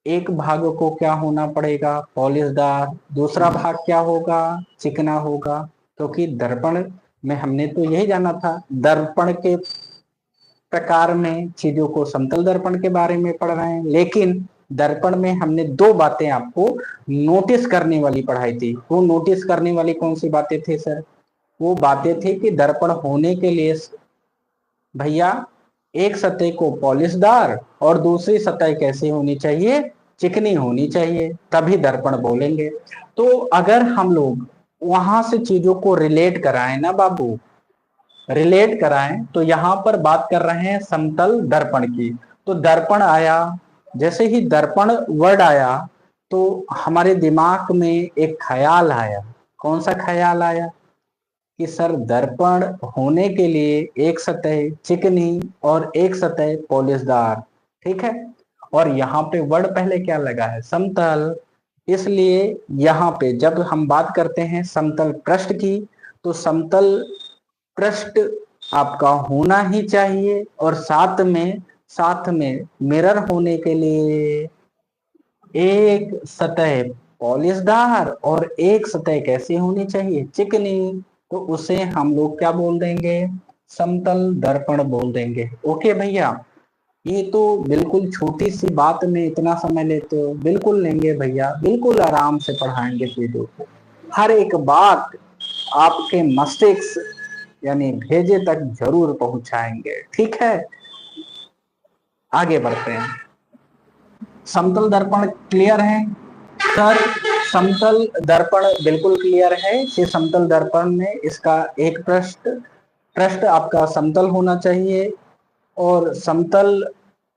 एक भाग को क्या होना पड़ेगा? पॉलिशदार। दूसरा भाग क्या होगा? चिकना होगा। क्योंकि दर्पण में हमने तो यही जाना था, दर्पण के प्रकार में चीजों को समतल दर्पण के बारे में पढ़ रहे हैं, लेकिन दर्पण में हमने दो बातें आपको नोटिस करने वाली पढ़ाई थी। वो नोटिस करने वाली कौन सी बातें थी सर? वो बातें थी कि दर्पण होने के लिए भैया एक सतह को पॉलिशदार और दूसरी सतह कैसी होनी चाहिए? चिकनी होनी चाहिए, तभी दर्पण बोलेंगे। तो अगर हम लोग वहां से चीजों को रिलेट कराएं ना बाबू, रिलेट कराएं, तो यहां पर बात कर रहे हैं समतल दर्पण की। तो दर्पण आया, जैसे ही दर्पण वर्ड आया तो हमारे दिमाग में एक ख्याल आया। कौन सा ख्याल आया? कि सर दर्पण होने के लिए एक सतह चिकनी और एक सतह पॉलिशदार, ठीक है। और यहाँ पे वर्ड पहले क्या लगा है? समतल। इसलिए यहाँ पे जब हम बात करते हैं समतल पृष्ठ की, तो समतल पृष्ठ आपका होना ही चाहिए, और साथ में मिरर होने के लिए एक सतह पॉलिशदार और एक सतह कैसी होनी चाहिए? चिकनी। तो उसे हम लोग क्या बोल देंगे? समतल दर्पण बोल देंगे। ओके भैया, ये तो बिल्कुल छोटी सी बात में इतना समय लेते हो। बिल्कुल लेंगे भैया, बिल्कुल आराम से पढ़ाएंगे चीजों को। हर एक बात आपके मस्तिष्क यानी भेजे तक जरूर पहुंचाएंगे, ठीक है। आगे बढ़ते हैं। समतल दर्पण क्लियर है सर? समतल दर्पण बिल्कुल क्लियर है कि समतल दर्पण में इसका एक पृष्ठ आपका समतल होना चाहिए, और समतल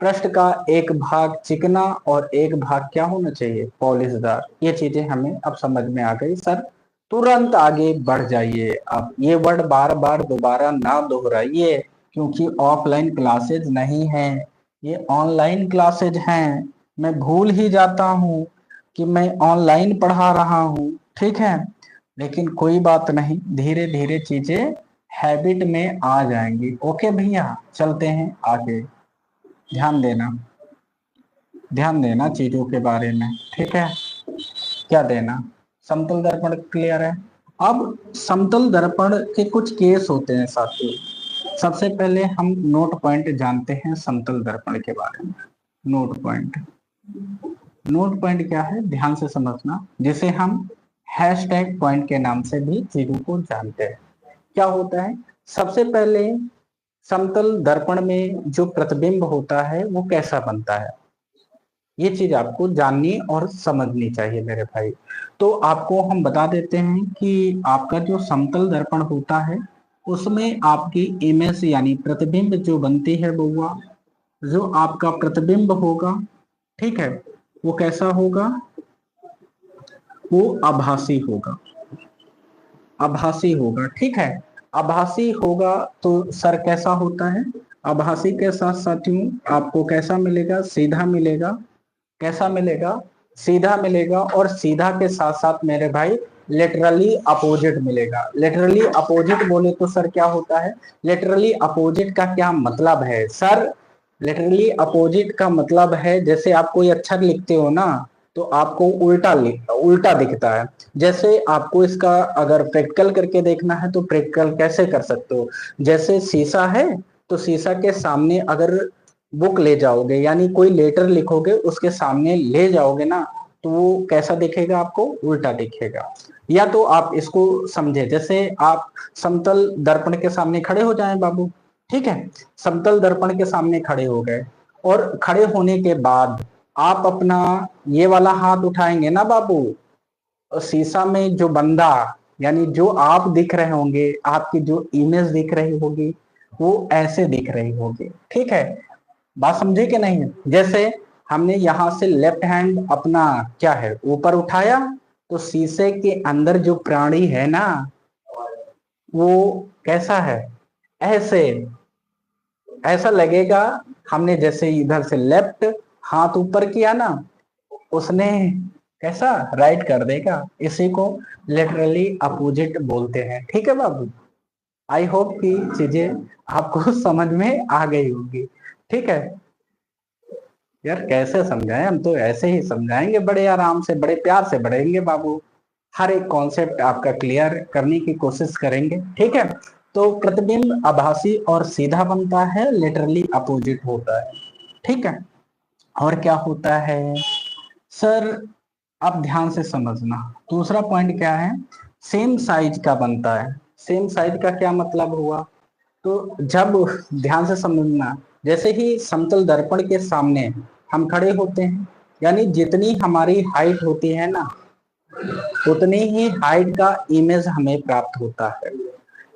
पृष्ठ का एक भाग चिकना और एक भाग क्या होना चाहिए? पॉलिशदार। ये चीजें हमें अब समझ में आ गई सर। तुरंत आगे बढ़ जाइए। अब ये वर्ड बार बार दोबारा ना दोहराइए, क्योंकि ऑफलाइन क्लासेज नहीं है, ये ऑनलाइन क्लासेज हैं। मैं भूल ही जाता हूँ कि मैं ऑनलाइन पढ़ा रहा हूँ, ठीक है। लेकिन कोई बात नहीं, धीरे धीरे चीजें हैबिट में आ जाएंगी। ओके भैया, चलते हैं आगे। ध्यान देना, ध्यान देना चीजों के बारे में, ठीक है। क्या देना? समतल दर्पण क्लियर है। अब समतल दर्पण के कुछ केस होते हैं साथियों। सबसे पहले हम नोट पॉइंट जानते हैं समतल दर्पण के बारे में। नोट पॉइंट, नोट पॉइंट क्या है ध्यान से समझना, जिसे हम हैशटैग पॉइंट के नाम से भी चीजों को जानते हैं। क्या होता है? सबसे पहले समतल दर्पण में जो प्रतिबिंब होता है वो कैसा बनता है, ये चीज आपको जाननी और समझनी चाहिए मेरे भाई। तो आपको हम बता देते हैं कि आपका जो समतल दर्पण होता है उसमें आपकी इमेज यानी प्रतिबिंब जो बनती है बउआ, जो आपका प्रतिबिंब होगा, ठीक है, वो कैसा होगा? वो आभासी होगा, आभासी होगा, ठीक है। आभासी होगा तो सर कैसा होता है? आभासी के साथ साथियों आपको कैसा मिलेगा? सीधा मिलेगा। कैसा मिलेगा? सीधा मिलेगा। और सीधा के साथ साथ मेरे भाई लेटरली अपोजिट मिलेगा। लेटरली अपोजिट बोले तो सर क्या होता है? लेटरली अपोजिट का क्या मतलब है सर? लिटरली अपोजिट का मतलब है, जैसे आप कोई अक्षर लिखते हो ना, तो आपको उल्टा दिखता है। जैसे आपको इसका अगर प्रैक्टिकल करके देखना है तो प्रैक्टिकल कैसे कर सकते हो? जैसे शीशा है, तो शीशा के सामने अगर बुक ले जाओगे यानी कोई लेटर लिखोगे उसके सामने ले जाओगे ना, तो वो कैसा दिखेगा? आपको उल्टा दिखेगा। या तो आप इसको समझे, जैसे आप समतल दर्पण के सामने खड़े हो जाएं बाबू, ठीक है। समतल दर्पण के सामने खड़े हो गए, और खड़े होने के बाद आप अपना ये वाला हाथ उठाएंगे ना बाबू, शीशा में जो बंदा यानी जो आप दिख रहे होंगे, आपकी जो इमेज दिख रही होगी वो ऐसे दिख रही होगी, ठीक है। बात समझे कि नहीं? जैसे हमने यहां से लेफ्ट हैंड अपना क्या है ऊपर उठाया, तो शीशे के अंदर जो प्राणी है ना वो कैसा है? ऐसे, ऐसा लगेगा। हमने जैसे इधर से लेफ्ट हाथ ऊपर किया ना, उसने कैसा राइट कर देगा। इसी को लिटरली अपोजिट बोलते हैं, ठीक है बाबू। आई होप कि चीजें आपको समझ में आ गई होगी, ठीक है। यार कैसे समझाएं, हम तो ऐसे ही समझाएंगे, बड़े आराम से बड़े प्यार से बढ़ेंगे बाबू। हर एक कॉन्सेप्ट आपका क्लियर करने की कोशिश करेंगे, ठीक है। तो प्रतिबिंब आभासी और सीधा बनता है, लिटरली अपोजिट होता है, ठीक है। और क्या होता है सर? आप ध्यान से समझना। दूसरा पॉइंट क्या है? सेम साइज का बनता है। सेम साइज का क्या मतलब हुआ? तो जब, ध्यान से समझना, जैसे ही समतल दर्पण के सामने हम खड़े होते हैं, यानी जितनी हमारी हाइट होती है ना, उतनी ही हाइट का इमेज हमें प्राप्त होता है।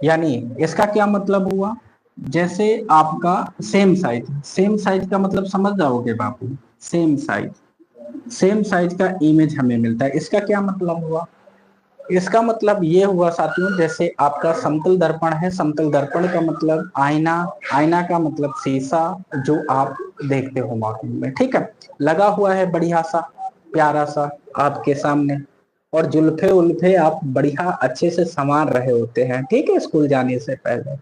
यानी इसका क्या मतलब हुआ, जैसे आपका सेम साइज का मतलब समझ जाओगे बापू, सेम साइज, सेम साइज का इमेज हमें मिलता है। इसका क्या मतलब हुआ, इसका मतलब ये हुआ साथियों, जैसे आपका समतल दर्पण है, समतल दर्पण का मतलब आईना, आईना का मतलब शीशा जो आप देखते हो मार्केट में, ठीक है, लगा हुआ है बढ़िया सा प्यारा सा आपके सामने, और जुल्फे उल्फे आप बढ़िया अच्छे से संवार रहे होते हैं, ठीक है, स्कूल जाने से पहले।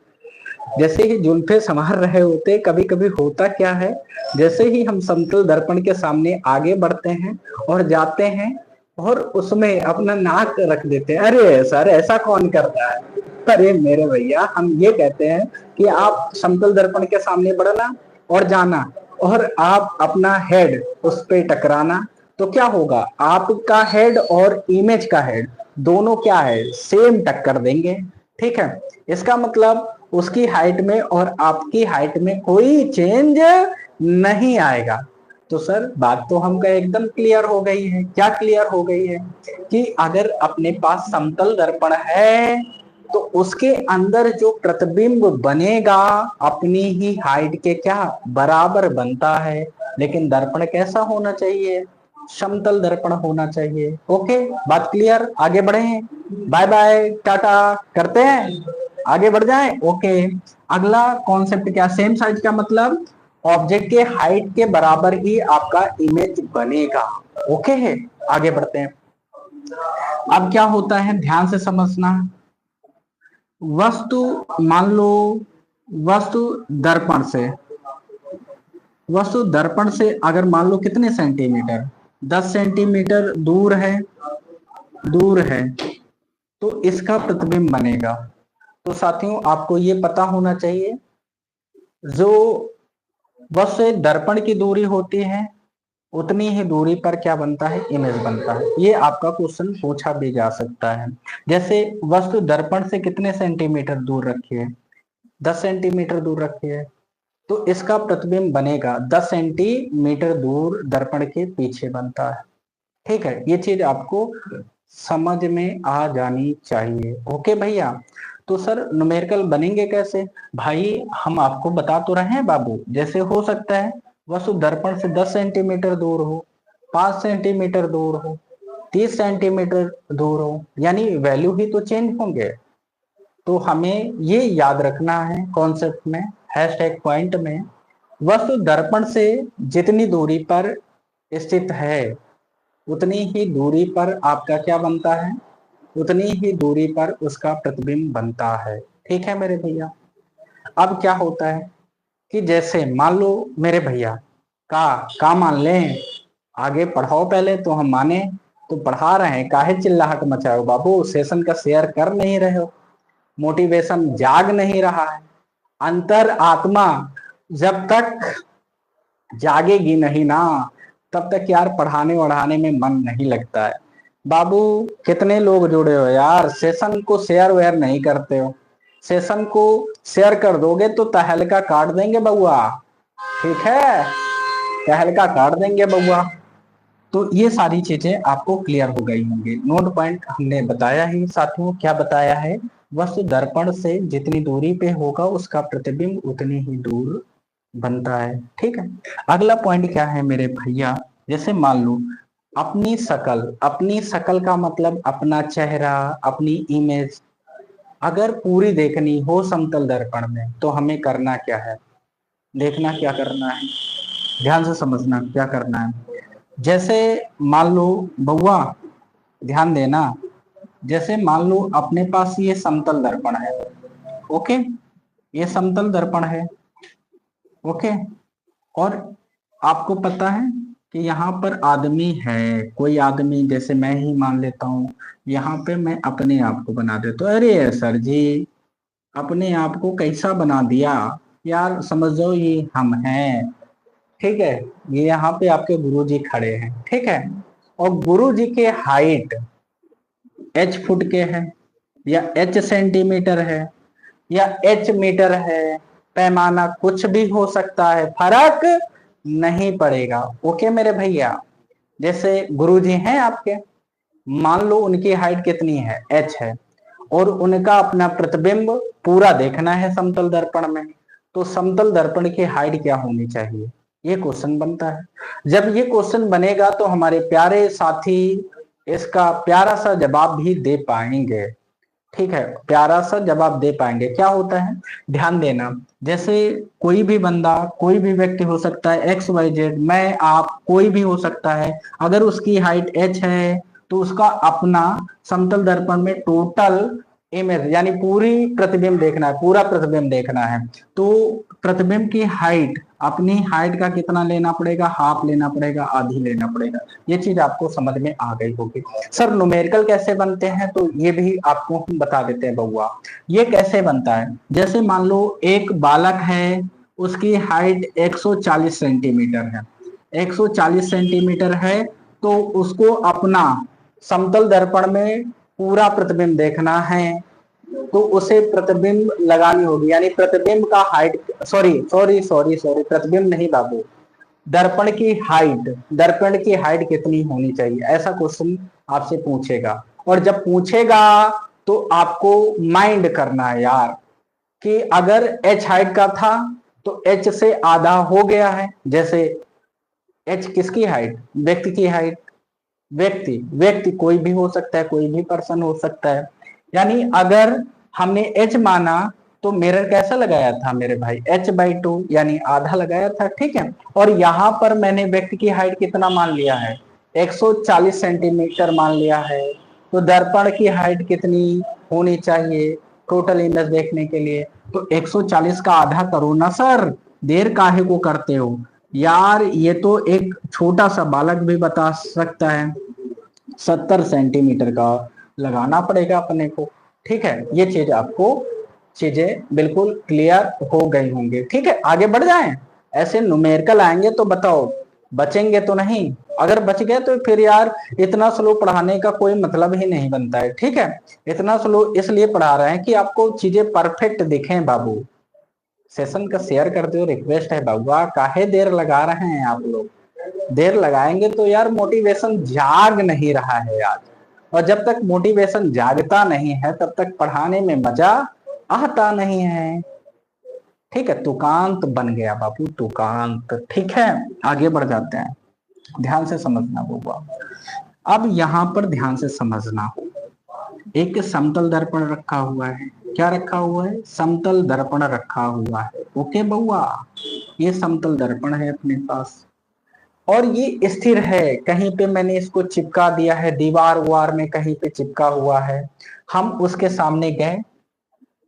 जैसे ही जुल्फे संवार रहे होते, कभी कभी होता क्या है, जैसे ही हम समतल दर्पण के सामने आगे बढ़ते हैं और जाते हैं और उसमें अपना नाक रख देते हैं, अरे सर ऐसा कौन करता है, अरे मेरे भैया हम ये कहते हैं कि आप समतल दर्पण के सामने बढ़ना और जाना और आप अपना हेड उस पे टकराना, तो क्या होगा, आपका हेड और इमेज का हेड दोनों क्या है, सेम टक्कर देंगे, ठीक है। इसका मतलब उसकी हाइट में और आपकी हाइट में कोई चेंज नहीं आएगा। तो सर बात तो हमका एकदम क्लियर हो गई है, क्या क्लियर हो गई है कि अगर अपने पास समतल दर्पण है तो उसके अंदर जो प्रतिबिंब बनेगा अपनी ही हाइट के क्या बराबर बनता है। लेकिन दर्पण कैसा होना चाहिए, समतल दर्पण होना चाहिए। ओके, बात क्लियर, आगे बढ़े, बाय बाय टाटा करते हैं, आगे बढ़ जाएं। ओके, अगला कॉन्सेप्ट क्या, सेम साइज का मतलब ऑब्जेक्ट के हाइट के बराबर ही आपका इमेज बनेगा। ओके है, आगे बढ़ते हैं। अब क्या होता है ध्यान से समझना, वस्तु मान लो, वस्तु दर्पण से, वस्तु दर्पण से अगर मान लो कितने सेंटीमीटर, 10 सेंटीमीटर दूर है, दूर है, तो इसका प्रतिबिंब बनेगा। तो साथियों आपको ये पता होना चाहिए, जो वस्तु से दर्पण की दूरी होती है उतनी ही दूरी पर क्या बनता है, इमेज बनता है। ये आपका क्वेश्चन पूछा भी जा सकता है। जैसे वस्तु दर्पण से कितने सेंटीमीटर दूर रखी है, 10 सेंटीमीटर दूर रखी है, तो इसका प्रतिबिंब बनेगा 10 सेंटीमीटर दूर दर्पण के पीछे बनता है, ठीक है। ये चीज आपको समझ में आ जानी चाहिए। ओके भैया, तो सर न्यूमेरिकल बनेंगे कैसे, भाई हम आपको बता तो रहे हैं बाबू, जैसे हो सकता है वस्तु दर्पण से 10 सेंटीमीटर दूर हो, 5 सेंटीमीटर दूर हो, 30 सेंटीमीटर दूर हो, यानी वैल्यू ही तो चेंज होंगे। तो हमें ये याद रखना है कॉन्सेप्ट में, हैशटैग पॉइंट में, वस्तु दर्पण से जितनी दूरी पर स्थित है उतनी ही दूरी पर आपका क्या बनता है, उतनी ही दूरी पर उसका प्रतिबिंब बनता है, ठीक है मेरे भैया। अब क्या होता है कि जैसे मान लो मेरे भैया का मान लें, आगे पढ़ाओ पहले तो हम माने, तो पढ़ा रहे हैं, काहे चिल्लाहट मचाओ बाबू, सेशन का शेयर कर नहीं रहे हो, मोटिवेशन जाग नहीं रहा है। अंतर आत्मा जब तक जागेगी नहीं ना, तब तक यार पढ़ाने वढ़ाने में मन नहीं लगता है। बाबू कितने लोग जुड़े हो यार, सेशन को शेयर वेयर नहीं करते हो, सेशन को शेयर कर दोगे तो तहलका काट देंगे बउआ, ठीक है, तहलका काट देंगे बउआ। तो ये सारी चीजें आपको क्लियर हो गई होंगी। नोट पॉइंट हमने बताया ही साथियों, क्या बताया है, वस्तु दर्पण से जितनी दूरी पे होगा उसका प्रतिबिंब उतनी ही दूर बनता है, ठीक है। अगला पॉइंट क्या है मेरे भैया, जैसे मान लो अपनी शकल, अपनी शकल का मतलब अपना चेहरा, अपनी इमेज अगर पूरी देखनी हो समतल दर्पण में तो हमें करना क्या है, देखना क्या करना है, ध्यान से समझना क्या करना है। जैसे मान लो बउआ, ध्यान देना, जैसे मान लो अपने पास ये समतल दर्पण है, ओके, ये समतल दर्पण है, ओके, और आपको पता है कि यहाँ पर आदमी है, कोई आदमी, जैसे मैं ही मान लेता हूँ, यहाँ पे मैं अपने आप को बना देता हूँ, अरे सर जी अपने आप को कैसा बना दिया यार, समझ जाओ ये हम हैं, ठीक है, ये यहाँ पे आपके गुरु जी खड़े हैं, ठीक है, और गुरु जी के हाइट h फुट के हैं या h सेंटीमीटर है या h मीटर है, पैमाना कुछ भी हो सकता है, फर्क नहीं पड़ेगा। ओके मेरे भैया, जैसे गुरुजी हैं आपके, मान लो उनकी हाइट कितनी है, h है, और उनका अपना प्रतिबिंब पूरा देखना है समतल दर्पण में, तो समतल दर्पण की हाइट क्या होनी चाहिए, ये क्वेश्चन बनता है। जब ये क्वेश्चन बनेगा तो हमारे प्यारे साथी इसका प्यारा सा जवाब भी दे पाएंगे। ठीक है, प्यारा सा जवाब दे पाएंगे। क्या होता है, ध्यान देना, जैसे कोई भी बंदा, कोई भी व्यक्ति हो सकता है, XYZ, मैं आप, कोई भी हो सकता है, अगर उसकी हाइट h है तो उसका अपना समतल दर्पण में टोटल इमेज यानी पूरी प्रतिबिंब देखना है, पूरा प्रतिबिंब देखना है। तो प्रतिबिंब की हाइट, अपनी हाइट का कितना लेना पड़ेगा, हाफ लेना पड़ेगा, आधी लेना पड़ेगा। ये चीज आपको समझ में आ गई होगी। सर न्यूमेरिकल कैसे बनते हैं, तो ये भी आपको हम बता देते हैं बउआ। ये कैसे बनता है, जैसे मान लो एक बालक है, उसकी हाइट 140 सेंटीमीटर है, 140 सेंटीमीटर है, तो उसको अपना समतल दर्पण में पूरा प्रतिबिंब देखना है, तो उसे प्रतिबिंब लगानी होगी, यानी प्रतिबिंब का height, sorry sorry sorry sorry, प्रतिबिंब नहीं बाबू, दर्पण की हाइट, दर्पण की हाइट कितनी होनी चाहिए, ऐसा क्वेश्चन आपसे पूछेगा। और जब पूछेगा तो आपको माइंड करना है यार, कि अगर h हाइट का था तो h से आधा हो गया है। जैसे h किसकी हाइट, व्यक्ति की हाइट, व्यक्ति, व्यक्ति कोई भी हो सकता है, कोई भी पर्सन हो सकता है, यानी अगर हमने h माना तो मिरर कैसा लगाया था मेरे भाई, h/2 यानी आधा लगाया था। ठीक है, और यहां पर मैंने व्यक्ति की हाइट कितना मान लिया है, 140 सेंटीमीटर मान लिया है, तो दर्पण की हाइट कितनी होनी चाहिए टोटल इमेज देखने के लिए, तो 140 का आधा करो ना सर, देर काहे को करते हो यार, ये तो एक छोटा सा बालक भी बता सकता है, 70 सेंटीमीटर का लगाना पड़ेगा अपने को। ठीक है, ये चीज आपको, चीजें बिल्कुल क्लियर हो गई होंगी। ठीक है, आगे बढ़ जाएं, ऐसे न्यूमेरिकल आएंगे तो बताओ बचेंगे तो नहीं, अगर बच गए तो फिर यार इतना स्लो पढ़ाने का कोई मतलब ही नहीं बनता है। ठीक है, इतना स्लो इसलिए पढ़ा रहे हैं कि आपको चीजें परफेक्ट दिखें बाबू। सेशन का शेयर करते हो, रिक्वेस्ट है बाबा, काहे देर लगा रहे हैं आप लोग, देर लगाएंगे तो यार मोटिवेशन जाग नहीं रहा है आज, और जब तक मोटिवेशन जागता नहीं है तब तक पढ़ाने में मजा आता नहीं है। ठीक है, तुकांत बन गया बाबू, तुकांत। ठीक है, आगे बढ़ जाते हैं, ध्यान से समझना होगा। अब यहाँ पर ध्यान से समझना हो, एक समतल दर्पण रखा हुआ है, क्या रखा हुआ है, समतल दर्पण रखा हुआ है। ओके बउआ, ये समतल दर्पण है अपने पास, और ये स्थिर है, कहीं पे मैंने इसको चिपका दिया है, दीवार वार में कहीं पे चिपका हुआ है। हम उसके सामने गए,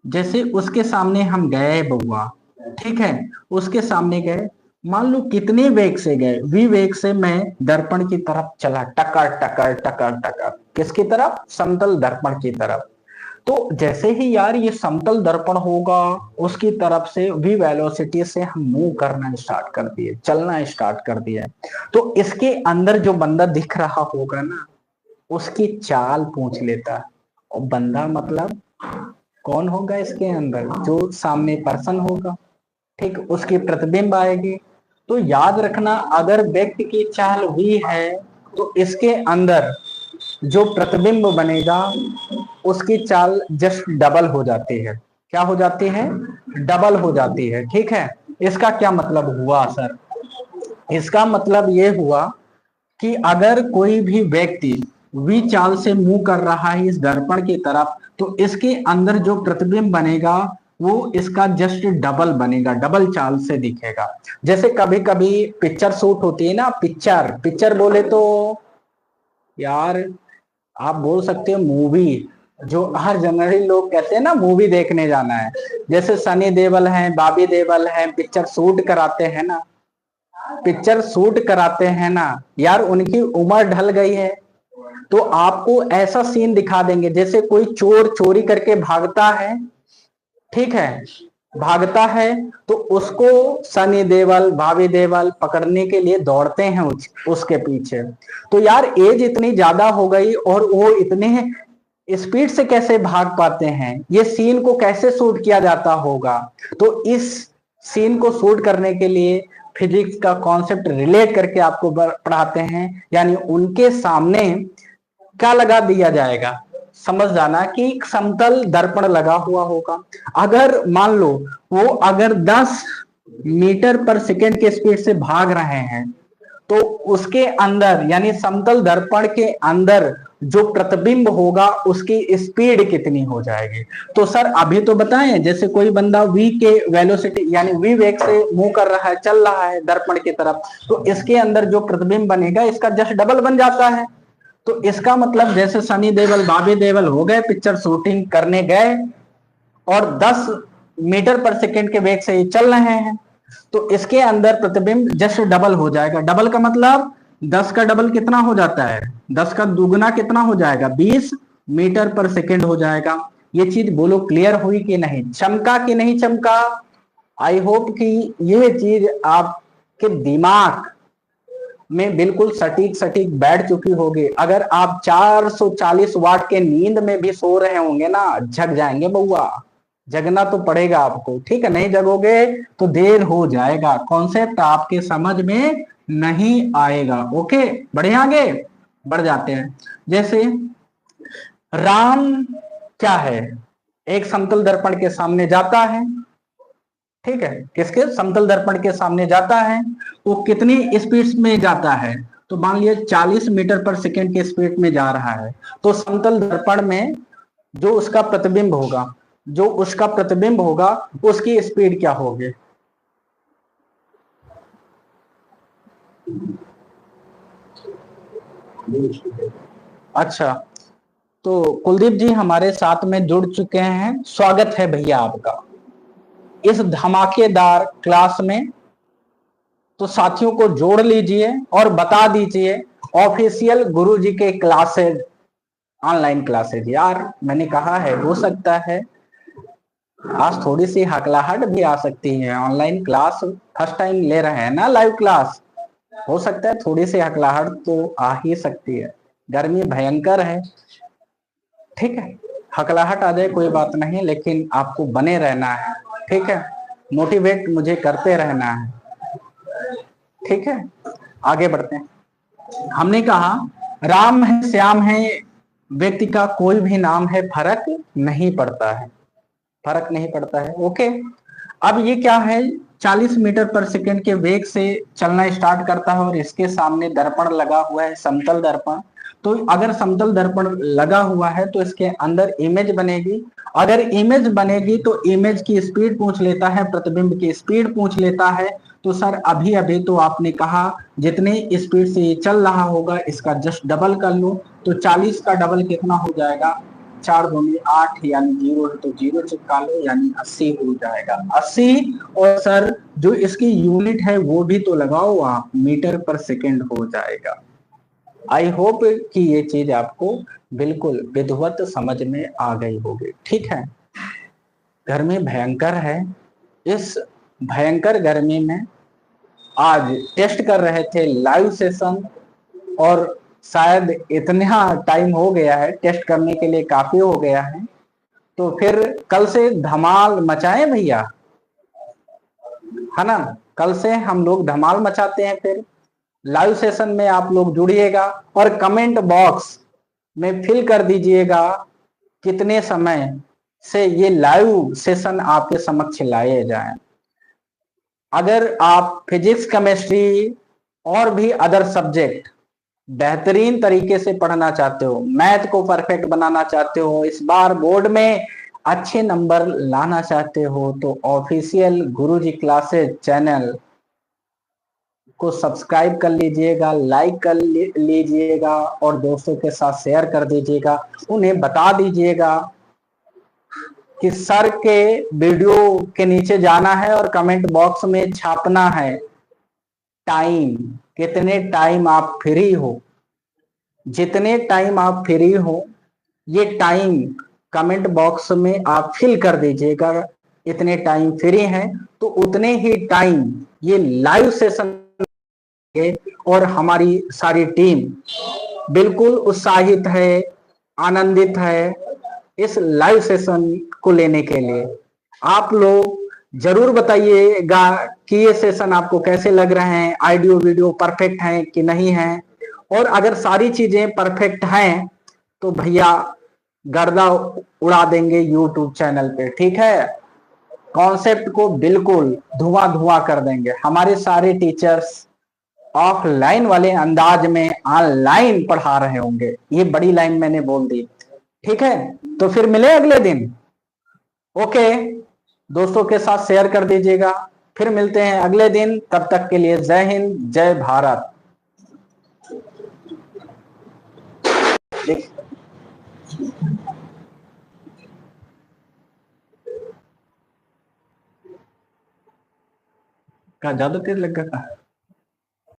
जैसे उसके सामने हम गए बउआ, ठीक है, उसके सामने गए, मान लो कितने वेग से गए, v वेग से मैं दर्पण की तरफ चला, टकर टकर टकर टकर, किसकी तरफ, समतल दर्पण की तरफ। तो जैसे ही यार ये समतल दर्पण होगा, उसकी तरफ से v वेलोसिटी से हम मूव करना स्टार्ट कर दिए, चलना स्टार्ट कर दिया, तो इसके अंदर जो बंदा दिख रहा होगा ना, उसकी चाल पूछ लेता है। और बंदा मतलब कौन होगा इसके अंदर, जो सामने पर्सन होगा, ठीक, उसकी प्रतिबिंब आएगी। तो याद रखना, अगर व्यक्ति की चाल v है तो इसके अंदर जो प्रतिबिंब बनेगा उसकी चाल जस्ट डबल हो जाती है। क्या हो जाती है, डबल हो जाती है। ठीक है, इसका क्या मतलब हुआ सर, इसका मतलब ये हुआ कि अगर कोई भी व्यक्ति v चाल से मूव कर रहा है इस दर्पण की तरफ, तो इसके अंदर जो प्रतिबिंब बनेगा वो इसका जस्ट डबल बनेगा, डबल चाल से दिखेगा। जैसे कभी कभी पिक्चर शूट होती है ना, पिक्चर, पिक्चर बोले तो यार आप बोल सकते हो मूवी, जो हर जनरली लोग कहते हैं ना मूवी देखने जाना है, जैसे सनी देओल हैं, बॉबी देओल हैं, पिक्चर शूट कराते हैं ना, पिक्चर शूट कराते हैं ना यार, उनकी उम्र ढल गई है, तो आपको ऐसा सीन दिखा देंगे जैसे कोई चोर चोरी करके भागता है, ठीक है, भागता है, तो उसको सनी देओल, बॉबी देओल पकड़ने के लिए दौड़ते हैं उसके पीछे। तो यार एज इतनी ज्यादा हो गई और वो इतने स्पीड से कैसे भाग पाते हैं, ये सीन को कैसे शूट किया जाता होगा। तो इस सीन को शूट करने के लिए फिजिक्स का कॉन्सेप्ट रिलेट करके आपको पढ़ाते हैं, यानी उनके सामने क्या लगा दिया जाएगा, समझ जाना कि एक समतल दर्पण लगा हुआ होगा। अगर मान लो वो अगर 10 मीटर पर सेकेंड के स्पीड से भाग रहे हैं, तो उसके अंदर यानी समतल दर्पण के अंदर जो प्रतिबिंब होगा उसकी स्पीड कितनी हो जाएगी। तो सर अभी तो बताएं, जैसे कोई बंदा v के वेलोसिटी यानी v वेग से मूव कर रहा है, चल रहा है दर्पण की तरफ, तो इसके अंदर जो प्रतिबिंब बनेगा इसका जस्ट डबल बन जाता है। तो इसका मतलब जैसे सनी देओल बॉबी देओल हो गए, पिक्चर शूटिंग करने गए और 10 मीटर पर सेकेंड के वेग से चल रहे हैं, तो इसके अंदर प्रतिबिंब जस्ट डबल हो जाएगा। डबल का मतलब 10 का डबल कितना हो जाता है, 10 का दुगुना कितना हो जाएगा, 20 मीटर पर सेकेंड हो जाएगा। ये चीज बोलो क्लियर हुई कि नहीं, चमका कि नहीं चमका। आई होप कि यह चीज आपके दिमाग में बिल्कुल सटीक सटीक बैठ चुकी होगी। अगर आप 440 वाट के नींद में भी सो रहे होंगे ना, जग जाएंगे बउआ, जगना तो पड़ेगा आपको, ठीक है। नहीं जगोगे तो देर हो जाएगा, कॉन्सेप्ट आपके समझ में नहीं आएगा। ओके, बढ़े आगे बढ़ जाते हैं। जैसे राम क्या है, एक समतल दर्पण के सामने जाता है, ठीक है, किसके समतल दर्पण के सामने जाता है, वो कितनी स्पीड में जाता है, तो मान लिया 40 मीटर पर सेकेंड के स्पीड में जा रहा है। तो समतल दर्पण में जो उसका प्रतिबिंब होगा उसकी स्पीड क्या होगी। अच्छा, तो कुलदीप जी हमारे साथ में जुड़ चुके हैं, स्वागत है भैया आपका इस धमाकेदार क्लास में। तो साथियों को जोड़ लीजिए और बता दीजिए ऑफिशियल गुरुजी के क्लासेज, ऑनलाइन क्लासेज। यार मैंने कहा है, हो सकता है आज थोड़ी सी हकलाहट भी आ सकती है, ऑनलाइन क्लास फर्स्ट टाइम ले रहे हैं ना लाइव क्लास, हो सकता है थोड़ी सी हकलाहट तो आ ही सकती है, गर्मी भयंकर है, ठीक है। हकलाहट आ जाए कोई बात नहीं, लेकिन आपको बने रहना है, ठीक है, मोटिवेट मुझे करते रहना है, ठीक है। आगे बढ़ते हैं। हमने कहा राम है श्याम है, व्यक्ति का कोई भी नाम है, फर्क नहीं पड़ता है, फर्क नहीं पड़ता है। ओके, अब ये क्या है, 40 मीटर पर सेकेंड के वेग से चलना स्टार्ट करता है और इसके सामने दर्पण लगा हुआ है, समतल दर्पण। तो अगर समतल दर्पण लगा हुआ है तो इसके अंदर इमेज बनेगी, अगर इमेज बनेगी तो इमेज की स्पीड पूछ लेता है, प्रतिबिंब की स्पीड पूछ लेता है। तो सर अभी अभी तो आपने कहा जितने स्पीड से ये चल रहा होगा इसका जस्ट डबल कर लो, तो 40 का डबल कितना हो जाएगा, 4 दूनी 8 यानी 0 है तो 0 चिपका लो, यानी 80 हो जाएगा, 80। और सर जो इसकी यूनिट है वो भी तो लगाओ आप, मीटर पर सेकेंड हो जाएगा। आई होप कि ये चीज आपको बिल्कुल विधिवत समझ में आ गई होगी, ठीक है। गर्मी भयंकर है, इस भयंकर गर्मी में आज टेस्ट कर रहे थे लाइव सेशन, और शायद इतना टाइम हो गया है, टेस्ट करने के लिए काफी हो गया है, तो फिर कल से धमाल मचाएं भैया, है ना। कल से हम लोग धमाल मचाते हैं, फिर लाइव सेशन में आप लोग जुड़िएगा और कमेंट बॉक्स में फिल कर दीजिएगा कितने समय से ये लाइव सेशन आपके समक्ष लाए जाएं। अगर आप फिजिक्स केमिस्ट्री और भी अदर सब्जेक्ट बेहतरीन तरीके से पढ़ना चाहते हो, मैथ को परफेक्ट बनाना चाहते हो, इस बार बोर्ड में अच्छे नंबर लाना चाहते हो, तो ऑफिशियल गुरुजी क्लासेज चैनल को सब्सक्राइब कर लीजिएगा, लाइक कर लीजिएगा और दोस्तों के साथ शेयर कर दीजिएगा। उन्हें बता दीजिएगा कि सर के वीडियो के नीचे जाना है और कमेंट बॉक्स में छापना है टाइम, कितने टाइम आप फ्री हो, जितने टाइम आप फ्री हो ये टाइम कमेंट बॉक्स में आप फिल कर दीजिएगा। इतने टाइम फ्री हैं तो उतने ही टाइम ये लाइव सेशन, और हमारी सारी टीम बिल्कुल उत्साहित है, आनंदित है इस लाइव सेशन को लेने के लिए। आप लोग जरूर बताइएगा कि ये सेशन आपको कैसे लग रहे हैं, ऑडियो वीडियो परफेक्ट हैं कि नहीं है। और अगर सारी चीजें परफेक्ट हैं तो भैया गर्दा उड़ा देंगे यूट्यूब चैनल पे, ठीक है। कॉन्सेप्ट को बिल्कुल धुआं धुआं कर देंगे। हमारे सारे टीचर्स ऑफलाइन वाले अंदाज में ऑनलाइन पढ़ा रहे होंगे। ये बड़ी लाइन मैंने बोल दी, ठीक है। तो फिर मिले अगले दिन, ओके। दोस्तों के साथ शेयर कर दीजिएगा। फिर मिलते हैं अगले दिन, तब तक के लिए जय हिंद, जय भारत। का ज्यादा तेज लग गया था।